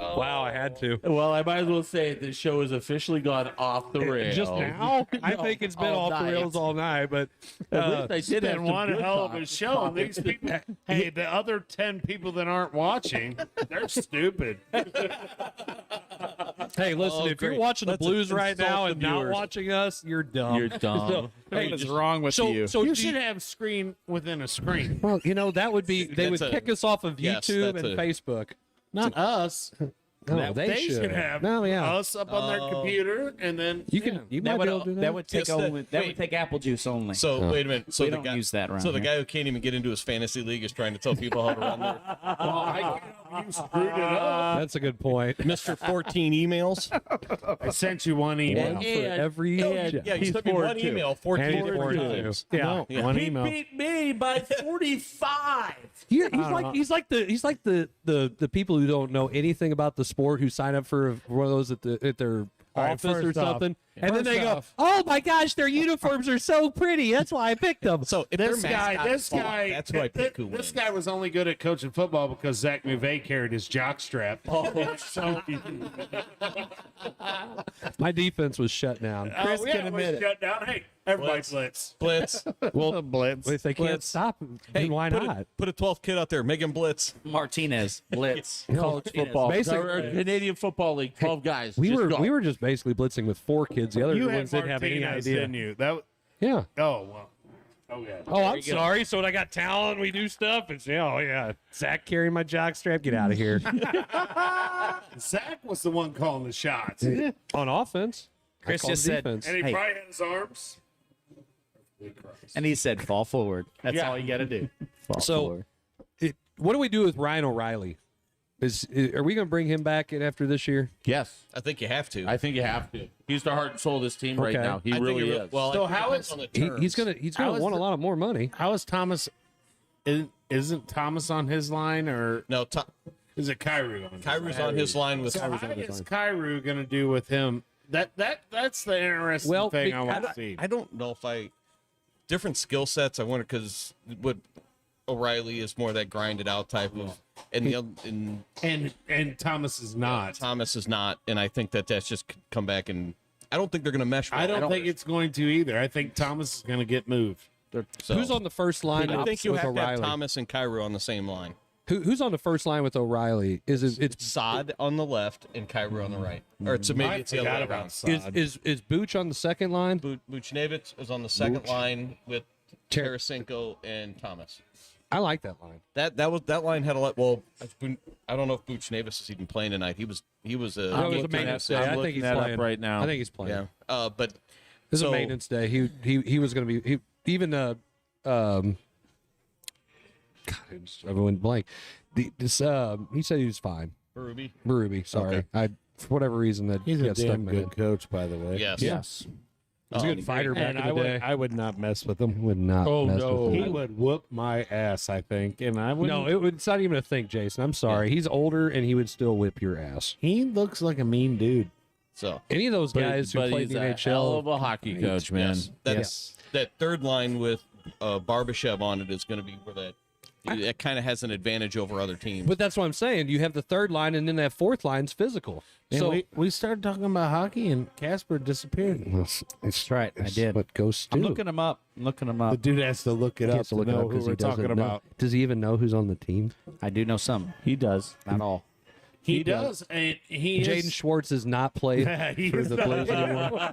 Wow, I had to. Well, I might as well say the show has officially gone off the rails. Just now? I think it's been all off the rails all night, but At least I did have Been some one good hell of talk. a show. These people, hey, the other 10 people that aren't watching, they're stupid. hey, listen, if you're great. watching the Let's Blues right insult now the and not viewers. watching us, you're dumb. You're dumb. Hey, What is wrong with you? So You do should have screen within a screen. well, that would be, they would That's kick us off of yes, YouTube that's and Facebook. Not us. No, They should have No, yeah. us up on their computer, and then You can, you might That be able to do would, that. that would take Yes, only, that wait. would take apple juice only. So wait a minute. So We the don't guy, use that around So the here. guy who can't even get into his fantasy league is trying to tell people how to run their you screwed it up. That's a good point. Mr. 14 emails. I sent you one email. For every and- Yeah, you He's sent me one forward to. email And 14 he's forward to. times. Yeah. Yeah. One He email. beat me by 45. He's like the people who don't know anything about the sport who sign up for one of those at their right, office or first off- something, and then first they go, off- "Oh my gosh, their uniforms are so pretty. That's why I picked them." So if This their guy, mascot's fault, that's who I pick who this wins. guy was only good at coaching football because Zac McVey carried his jock strap. So My defense was shut down. Chris can admit it. Shut down. Hey, everybody blitz. Blitz. Well, Blitz. if they can't Blitz. stop, then why put not? put a 12th kid out there. Make him blitz. Martinez, blitz. College football. Basically- Or Canadian Football League, 12 guys. We Just were go. we were just basically blitzing with 4 kids. The other You had ones didn't have any Martinez, idea. didn't you? That. Yeah. Oh well. Okay. Oh, I'm sorry. So when I got talent, we do stuff. It's yeah. Zach carrying my jock strap. Get out of here. Zach was the one calling the shots, On offense, Chris I called just said, defense. and he Hey. probably had his arms. And he said, fall forward. That's all you got to do. Fall So- forward. What do we do with Ryan O'Reilly? Are we going to bring him back in after this year? Yes. I think you have to. I think you have to. He's the heart and soul of this team right Okay. now. He I think really it- is. Well, So it how depends is- on the He's terms. gonna How is want a the- lot of more money. How is Thomas? Isn't Thomas on his line, or No, is it Kyrie on? Kyrou's on his line with. So how is Kyrie going to do with him? That's the interesting Well, thing I I want to don't, see. I don't know if different skill sets. I wonder because what O'Reilly is more that grinded out type of, and the other, And Thomas is not. Thomas is not, and I think that's just come back and I don't think they're going to mesh. Well. I don't think it's going to either. I think Thomas is going to get moved. So, Who's on the first line? I think you with have to have O'Reilly? Thomas and Cairo on the same line. Who's on the first line with O'Reilly? It's Sod on the left and Cairo on the right, or it's maybe it's the other way around. Is Booch on the second line? Buchnevich is on the second line with Tarasenko and Thomas. I like that line. That line had a lot. Well, I don't know if Buchnevich is even playing tonight. He was It was a maintenance day. I think he's playing right now. I think he's playing. Yeah. But This is a maintenance day. He was going to be God, I went blank. He said he was fine. Berube, sorry. Okay. For whatever reason that He's a got stuck damn in my good head. coach, by the way. Yes. Yes. He's a good fighter back And in I the would, day. I would not mess with him. Would not mess with He him. would whoop my ass, I think, and I would. No, it's not even a thing, Jason. I'm sorry. He's older and he would still whip your ass. He looks like a mean dude. So any of those guys who played he's in the a NHL, hell of a hockey coach, man. Yes. That third line with Barbashev on it is going to be where that kind of has an advantage over other teams. But that's what I'm saying. You have the third line, and then that fourth line's physical. And So we started talking about hockey, and Casper disappeared. That's right. I did. What ghosts do. I'm looking him up. The dude has to look it He up has to to look it know up who 'cause we're he doesn't talking know. about. Does he even know who's on the team? I do know some. He does. Not all. He does, and he Jaden Schwartz does not play for the Blues anymore.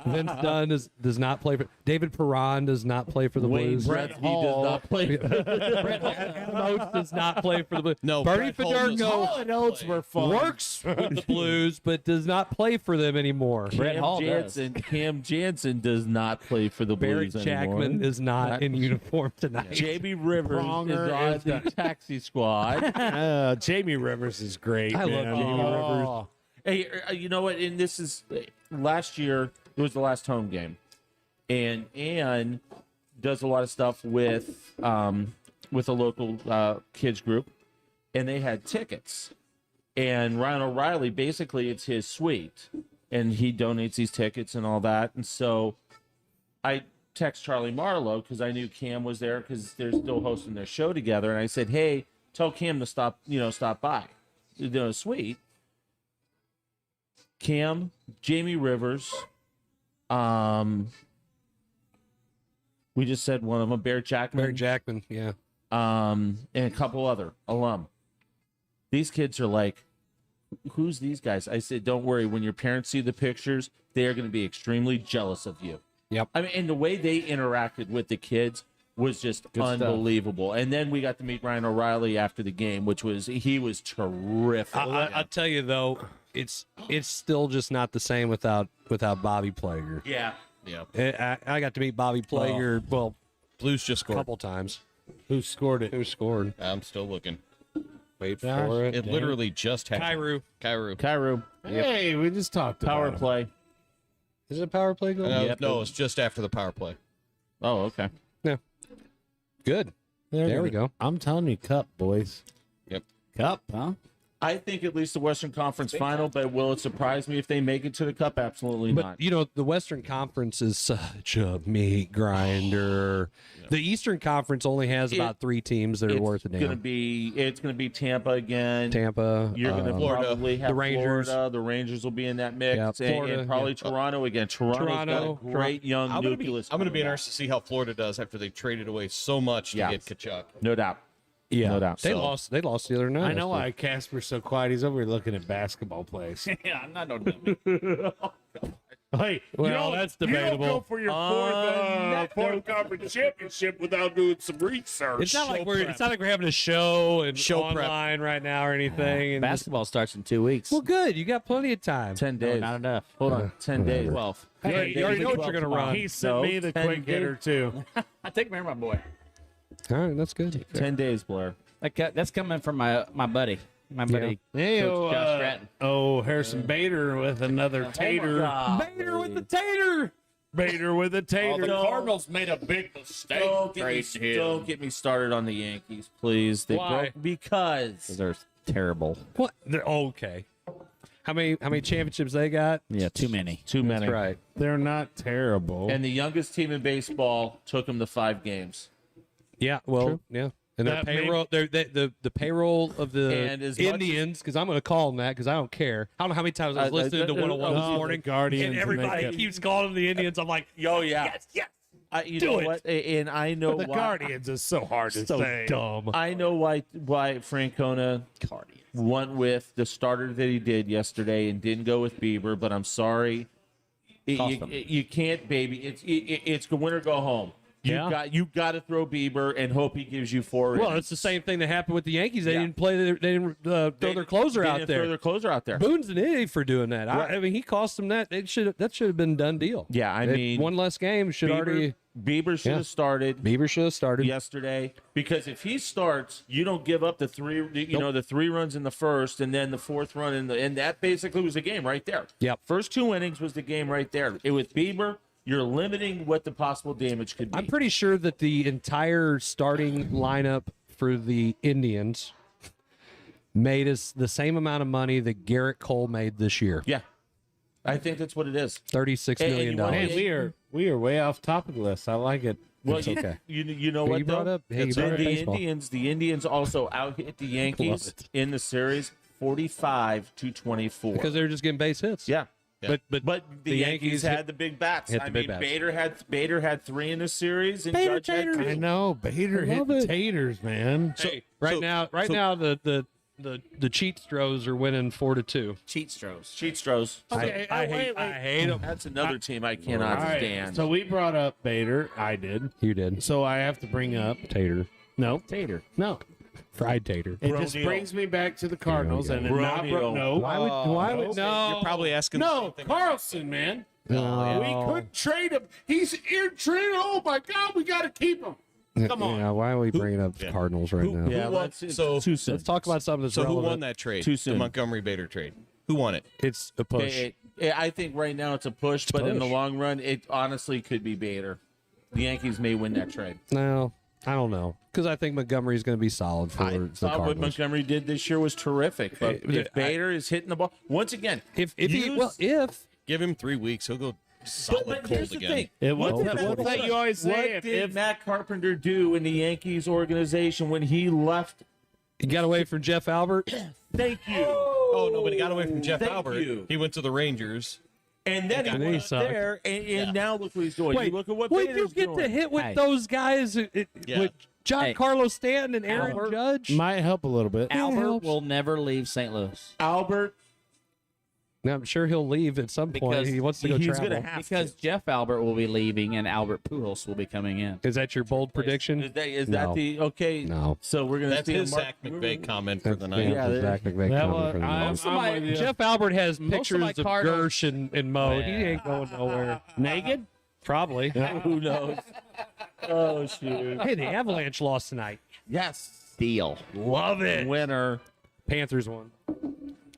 Vince Dunn does not play for. David Perron does not play for the Blues. Brett Hall does not play. Adam Oates does not play for the Blues. No, Bernie Brett Holmes Federko and Oates were fun. works with the Blues, but does not play for them anymore. Cam Jansen does not play for the Barry Blues anymore. Jackman is not in uniform tonight. Jamie Rivers Pronger is on the taxi squad. Jamie Rivers is great. I love man. Jamie Rivers. Hey, you know what? And this is last year. It was the last home game, and Ann does a lot of stuff with a local kids group, and they had tickets. And Ryan O'Reilly, basically, it's his suite, and he donates these tickets and all that. And so, I text Charlie Marlowe because I knew Cam was there because they're still hosting their show together, and I said, "Hey, tell Cam to stop by, suite." Cam, Jamie Rivers, we just said one of them, Bear Jackman, yeah, and a couple other alum. These kids are like, who's these guys? I said, don't worry. When your parents see the pictures, they are going to be extremely jealous of you. Yep. I mean, and the way they interacted with the kids was just unbelievable. And then we got to meet Ryan O'Reilly after the game, he was terrific. I'll tell you though, it's still just not the same without Bobby Plager. Yeah. I got to meet Bobby Plager. Well, Blues just scored a couple times. Who scored it? Who scored? I'm still looking. Wait for it. It literally just happened. Cairo. Hey, we just talked about Power him. play. Is it power play goal? No, it's just after the power play. Oh, okay. Yeah. Good. There we go. I'm telling you, cup, boys. Yep. Cup, huh? I think at least the Western Conference final, but will it surprise me if they make it to the Cup? Absolutely not. But, the Western Conference is such a meat grinder. The Eastern Conference only has about 3 teams that are worth a damn. It's gonna be Tampa again. You're going to probably have the Rangers. Florida. The Rangers will be in that mix. Yeah, Florida, and probably Toronto again. Toronto's got a great young nucleus. I'm going to be interested to see how Florida does after they've traded away so much to get Kachuk. No doubt. Yeah, no doubt. They lost the other night. I know why Casper's so quiet. He's over here looking at basketball plays. Yeah, I'm not doing Hey, that's debatable. You don't go for your fourth conference championship without doing some research. It's not like we're having a show and online right now or anything. And basketball starts in 2 weeks. Well, good. You got plenty of time. 10 days. No, not enough. Hold on. 10 days. 12. Hey, you already know what you're going to run. He sent me the quick hitter too. I take care of my boy. All right, that's good. 10 days, Blair. That's coming from my buddy. My buddy, Hey, Coach Josh Stratton. Harrison Bader with another tater. Bader with the tater. Bader with a tater. The Cardinals made a big mistake. Don't get me started on the Yankees, please. They Why? broke because they're terrible. What? They're okay. How many championships they got? Yeah, too many. Too many. That's right. They're not terrible. And the youngest team in baseball took them to 5 games. Yeah. Well, yeah. And their payroll, the payroll of the Indians, because I'm going to call them that because I don't care. I don't know how many times I was listening to 101 this morning, Guardians, and everybody keeps calling them the Indians. I'm like, yo, yeah. Yes. You know what? And I know the why. Guardians is so hard to say. Dumb. I know why Francona went with the starter that he did yesterday and didn't go with Bieber, but I'm sorry. You can't, baby. It's go win or go home. You got to throw Bieber and hope he gives you 4 Well, innings. it's the same thing that happened with the Yankees. They didn't play. They didn't throw their closer out there. Throw their closer out there. Boone's an idiot for doing that. Right. I mean, he cost them that. That should have been a done deal. Yeah, I mean, one less game should Bieber should have started. Bieber should have started yesterday because if he starts, you don't give up the 3. The 3 runs in the first, and then the 4th run and that basically was the game right there. Yep. First 2 innings was the game right there. With Bieber, you're limiting what the possible damage could be. I'm pretty sure that the entire starting lineup for the Indians made us the same amount of money that Garrett Cole made this year. Yeah, I think that's what it is. $36 million. Hey, we are way off topic list. I like it. Well, It's okay. You know But what? you brought though? up- hey, you brought up baseball. The Indians also out hit the Yankees in the series 45-24 Because they were just getting base hits. Yeah. But the Yankees had the big bats. hit the I big mean, bats. Bader had 3 in the series, and Bader Judge had 2. I know Bader hit love the it. taters, man. Right now, the the Cheat Stros are winning 4-2. Cheat Stros. Cheat Stros. Okay, I wait. hate them. That's another team I cannot All right, stand. so we brought up Bader. I did. You did. So I have to bring up Tater. no Tater. no. Fried tater. It just brings me back to the Cardinals and not no. Why would no? You're probably asking. the No, same thing. Carlson, man. No. We couldn't trade him. He's traded. Oh my God, we got to keep him. Come on. Yeah, why are we bringing up the Cardinals right now? Yeah, won- so too soon. Let's talk about something that's So who relevant. won that trade? Too soon. The Montgomery Bader trade. Who won it? It's a push. I think right now it's a push, but in the push. long run, it honestly could be Bader. The Yankees may win that trade. No, I don't know. Because I think Montgomery's going to be solid for the Thought what Cardinals. Montgomery did this year was terrific, but if Bader is hitting the ball once again, If Give him 3 weeks, he'll go solid but cold here's the again. thing. What's that you always say? What did Matt Carpenter do in the Yankees organization when he left? he got away from Jeff Albert. Thank you. Oh no, but he got away from Jeff Thank Albert. you. He went to the Rangers. And then he And went he up sucked. there, and now look what he's doing. Wait, you look at what when Bader's you get doing. to hit with Hey. those guys, with John Hey. Carlos Stanton and Aaron Albert Judge, Might help a little bit. Albert helps. will never leave St. Louis. Albert, now, I'm sure he'll leave at some point. Because He wants to go he's travel. gonna have Because Jeff Albert will be leaving and Albert Pujols will be coming in. Is that your bold prediction? is No. that the okay? No. So we're gonna That's see his a Zach McVey comment for the Yeah, night. Yeah, the Zac McVey That comment was- for the I'm- night. I'm with you. Jeff Albert has Most of pictures my of Cardinals- Gersh and Mode. He ain't going nowhere. Naked? Probably. Who knows? Oh shoot! Hey, the Avalanche lost tonight. Yes, Deal. Love it. winner. Panthers won.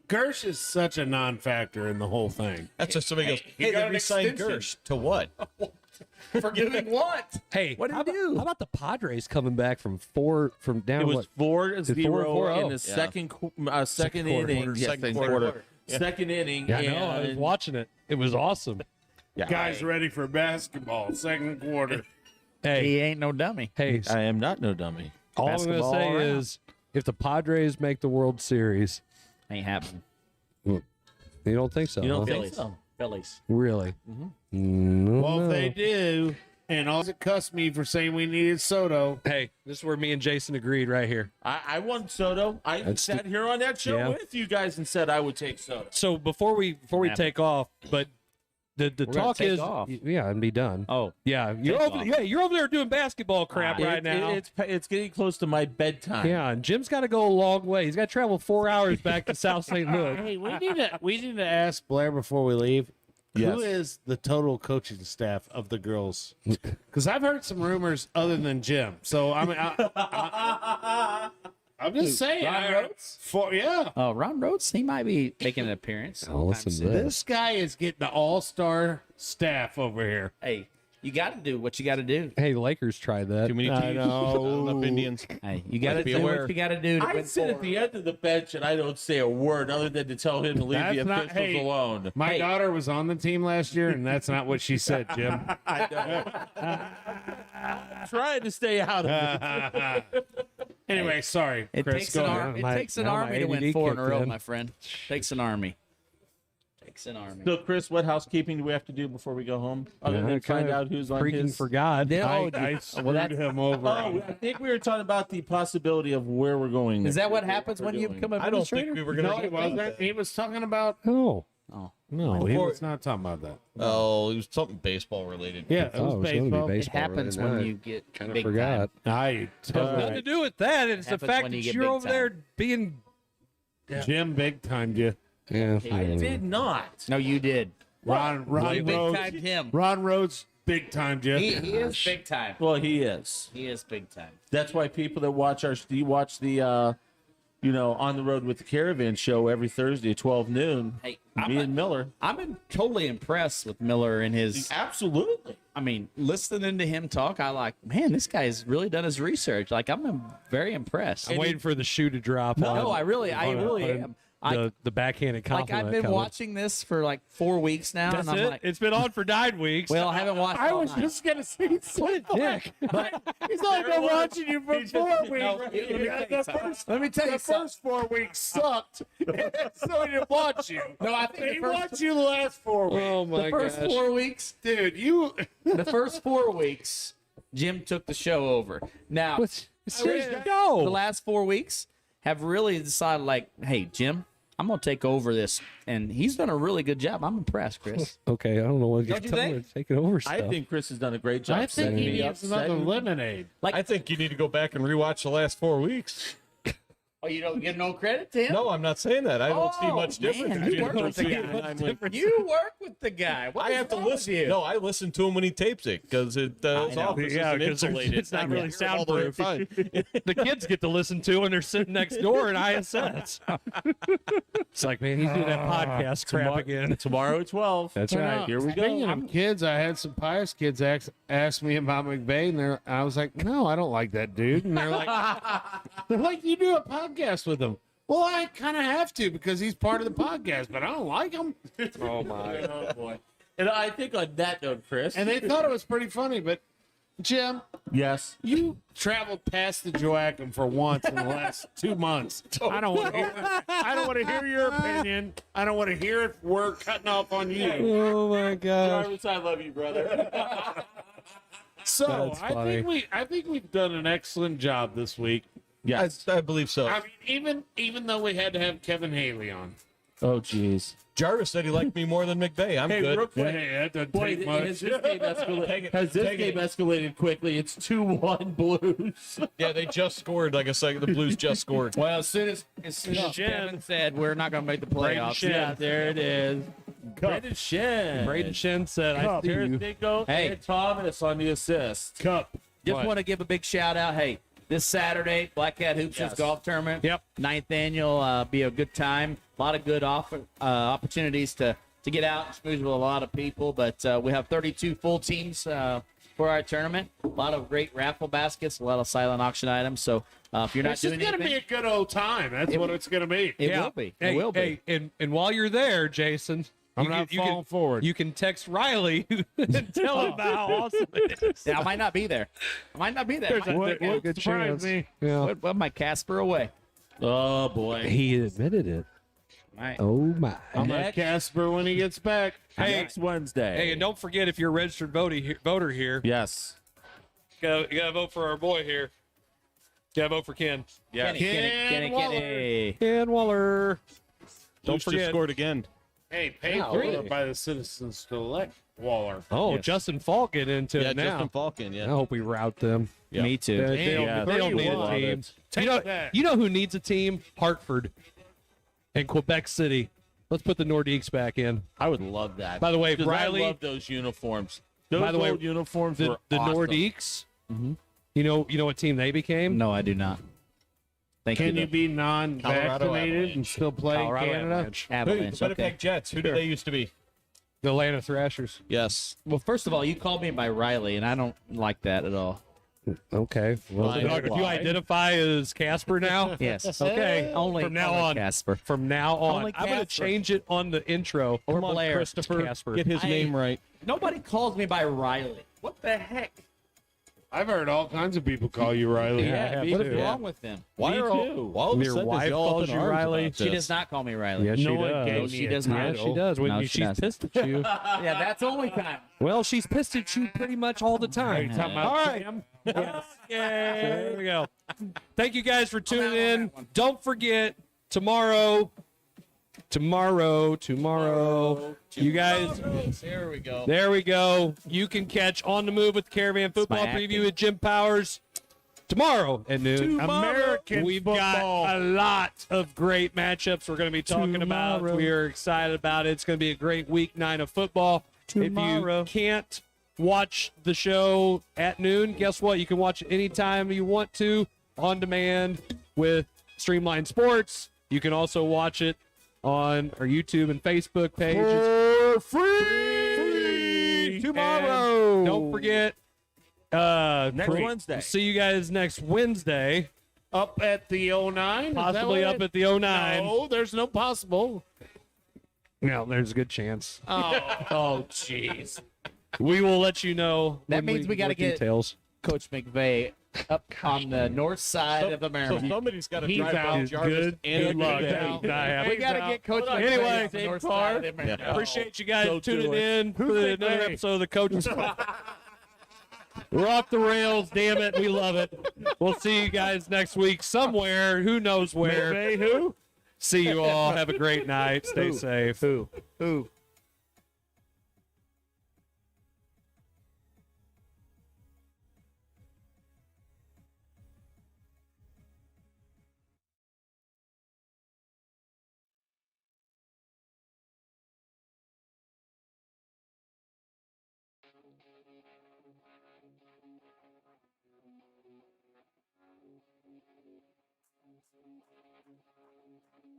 Gersh is such a non-factor in the whole thing. That's just somebody goes, he hey, got they an re-signed extension. Gersh. To what? For doing what? Hey, What did how he do? How about the Padres coming back from down? It was what? 4-0 in the Yeah. second Second quarter. inning. Yes, Second second quarter. quarter. Second inning. Yeah, I know. I was and- watching it. It was awesome. Yeah, Guys ready for basketball, second quarter. Hey, He ain't no dummy. hey. I am not no dummy. All I'm going to basketball say all around. is, if the Padres make the World Series, Ain't happening. you don't think so? You don't huh? think Phillies. so? Phillies. Really? Well, if they do, and all it cussed me for saying we needed Soto. Hey, this is where me and Jason agreed right here. I won Soto. I That's sat here on that show Yeah. with you guys and said I would take Soto. So before we take off, but the gonna talk take is off. yeah, and be done. Oh, Yeah, you're Take over. off. Yeah, you're over there doing basketball crap right now. It's getting close to my bedtime. Yeah, and Jim's got to go a long way. He's got to travel 4 hours back to South St. Louis. Hey, we need to ask Blair before we leave. Yes. Who is the total coaching staff of the girls? Because I've heard some rumors other than Jim. So I mean, I'm just saying. Ron Rhodes? Yeah. Oh, Ron Rhodes, he might be making an appearance. Oh, listen sometime to soon. This guy is getting the all-star staff over here. Hey, you got to do what you got to do. Hey, the Lakers tried that. Too many I teams. know. Not enough Indians. Hey, you got to be do aware. what you got to do to I win sit at the end of the bench and I don't say a word other than to tell him to leave the That's not- officials hey, alone. My Hey. daughter was on the team last year, and that's not what she said, Jim. Trying to stay out of it. Anyway, sorry, It Chris. takes Go an ahead. army. It My- takes an now my army to win ADD 4 in a kicked row, in. my friend. Takes an army. Takes an army. So, Chris, what housekeeping do we have to do before we go home? Other Yeah, than I find kinda out who's on freaking his... forgot. I screwed him over. Oh, I think we were talking about the possibility of where we're going. Is next that what year, happens we're when you doing. become I don't think we were going No, to he wasn't. He was talking about. Oh, Oh, No, he Before- was not talking about that. Oh, it was something baseball related. Yeah, it was oh, it's gonna be baseball. it baseball. happens right? when I you get kind of big forgot. I Nothing to do with that. It's the Happens fact when that you get you're big over there being. Jim big timed you. Yeah, I did not. No, you did. Ron You big Rhodes. timed him. Ron Rhodes big timed you. He is big time. Well, he is. He is big time. That's why people that watch the On the Road with the Caravan show every Thursday at 12 noon. Hey, Me and Miller. I'm totally impressed with Miller and his. Absolutely. I mean, listening to him talk, I like, man, this guy's really done his research. Like, I'm very impressed. I'm waiting for the shoe to drop. No, on- I really on am. The backhanded Like, compliment. I've been coming. watching this for like 4 weeks now, That's and I'm it. like, It's been on for 9 weeks. well, I haven't watched. I all was night. just gonna say what a dick. he's only been watching you for 4 weeks. No, let me tell you something. Let me tell you The something. first 4 weeks sucked, so he didn't watch you. No, I think He the first, watched you the last 4 weeks. Oh my the first gosh. 4 weeks, Dude, you. the first 4 weeks, Jim took the show over. Now, What's- it's his show. the last 4 weeks have really decided, like, hey, Jim, I'm going to take over this. And he's done a really good job. I'm impressed, Chris. Okay, I don't know what you're Don't you think? taking over stuff. I think Chris has done a great job. I think he needs another lemonade. I think you need to go back and rewatch the last 4 weeks. Oh, you don't give no credit to him? No, I'm not saying that. I don't see much difference. Man, you work with the guy. You work with the guy. What I have to listen. No, I listen to him when he tapes it because his office isn't insulated. It's not really soundproof. Fine. The kids get to listen to when they're sitting next door in ISS. It's like, man, he's doing that podcast crap again. Tomorrow at 12. That's right. Here we Speaking go. of kids, I had some pious kids ask me about McVey, and I was like, no, I don't like that dude. And they're like, you do a podcast with him. Well, I kind of have to because he's part of the podcast, but I don't like him. Oh, my. Oh, boy. And I think on that note, Chris. And they thought it was pretty funny, but Jim, yes, you traveled past the Joachim for once in the last 2 months. I don't want to hear. I don't want to hear your opinion. I don't want to hear if we're cutting off on you. Oh my gosh! Jarvis, I love you, brother. So I think we've done an excellent job this week. Yes, I believe so. I mean, even though we had to have Kevin Halley on. Oh, jeez. Jarvis said he liked me more than McVey. I'm good. Real quick. Hey, that doesn't Boy, take much. has this game escalated quickly? It's 2-1 Blues. Yeah, they just scored like a second. The Blues just scored. Well, as soon as Kevin said we're not going to make the playoffs. Yeah, there it is. Braden Shen said, I see you. Hey. And Thomas on the assist. Cup. Just want to give a big shout out. Hey, this Saturday, Black Cat Hoops Golf Tournament. Yep. 9th annual, be a good time. A lot of good opportunities to get out and schmooze with a lot of people. But we have 32 full teams for our tournament. A lot of great raffle baskets, a lot of silent auction items. So if you're not doing anything, it's going to be a good old time. That's what it's going to be. It will be. It will be. Hey, and while you're there, Jason, I'm not falling forward. You can text Riley and tell him how awesome it is. Yeah, I might not be there. There's a good surprise chance. me. Yeah. What my Casper away? Oh, boy. He admitted it. Right. Oh my! I'm at Casper when he gets back. Next Wednesday. Hey, and don't forget if you're a registered voter here, Yes. you gotta vote for our boy here. You gotta vote for Ken. Yeah. Ken Waller. Don't forget. Just scored again. Hey, paid for by the citizens to elect Waller. Oh, Yes. Justin Falk get into it now. Justin Falcon. I Yeah. hope we rout them. Yeah. Me too. They don't need a team. You know who needs a team? Hartford and Quebec City. Let's put the Nordiques back in. I would love that. By the way, Because Riley. I love those uniforms. Those By the way, old uniforms the were awesome. Nordiques. You know what team they became? No, I do not. Thank Can you. you be non-vaccinated and still play in Colorado Canada? Avalanche. Avalanche. The Winnipeg Jets. Who did they used to be? The Atlanta Thrashers. Yes. Well, first of all, you called me by Riley, and I don't like that at all. Okay. Well, Why? do you identify as Casper now? Yes. Okay. Only from now only on. Casper. From now on, Only I'm going to Casper. change it on the intro. Or Come on, Blair. Christopher Casper. Get his name right. Nobody calls me by Riley. What the heck? I've heard all kinds of people call you Riley. Yeah, What is wrong with them? Why are all of a Your sudden wife is y'all calls up in you arms Riley? about She this? does not call me Riley. Yes, she No one does. gave No, me she a does not. Yes, she does. When No, she's she doesn't. pissed at you. Yeah, that's the only time. Well, she's pissed at you pretty much all the time. Talking about All right. Sam? There we go. Thank you guys for tuning in. Don't forget, tomorrow, you guys, There we go. there we go. You can catch On the Move with Caravan Football my Preview acting. with Jim Powers tomorrow at noon. American We've football. got a lot of great matchups we're going to be talking about. We are excited about it. It's going to be a great week 9 of football. Tomorrow. If you can't watch the show at noon, guess what? You can watch it anytime you want to on demand with Streamline Sports. You can also watch it on our YouTube and Facebook pages. For free tomorrow. And don't forget, Next Wednesday. See you guys next Wednesday. Up at the 09? Is that Possibly what up it- at the 09. No, there's no possible. No, there's a good chance. Oh, jeez. We will let you know. That when means we got to what get details. Coach McVey up on the north side of So America. somebody's got to He's drive out. out Jarvis and Good luck. McVey. Not happening. We got to get Coach McVey Anyway, up the north side of America. Appreciate you guys Don't tuning do it. in for another episode of the Coach's We're off the rails, damn it. We love it. We'll see you guys next week somewhere. Who knows where? McVey, who? See you all. Have a great night. Stay safe. Who?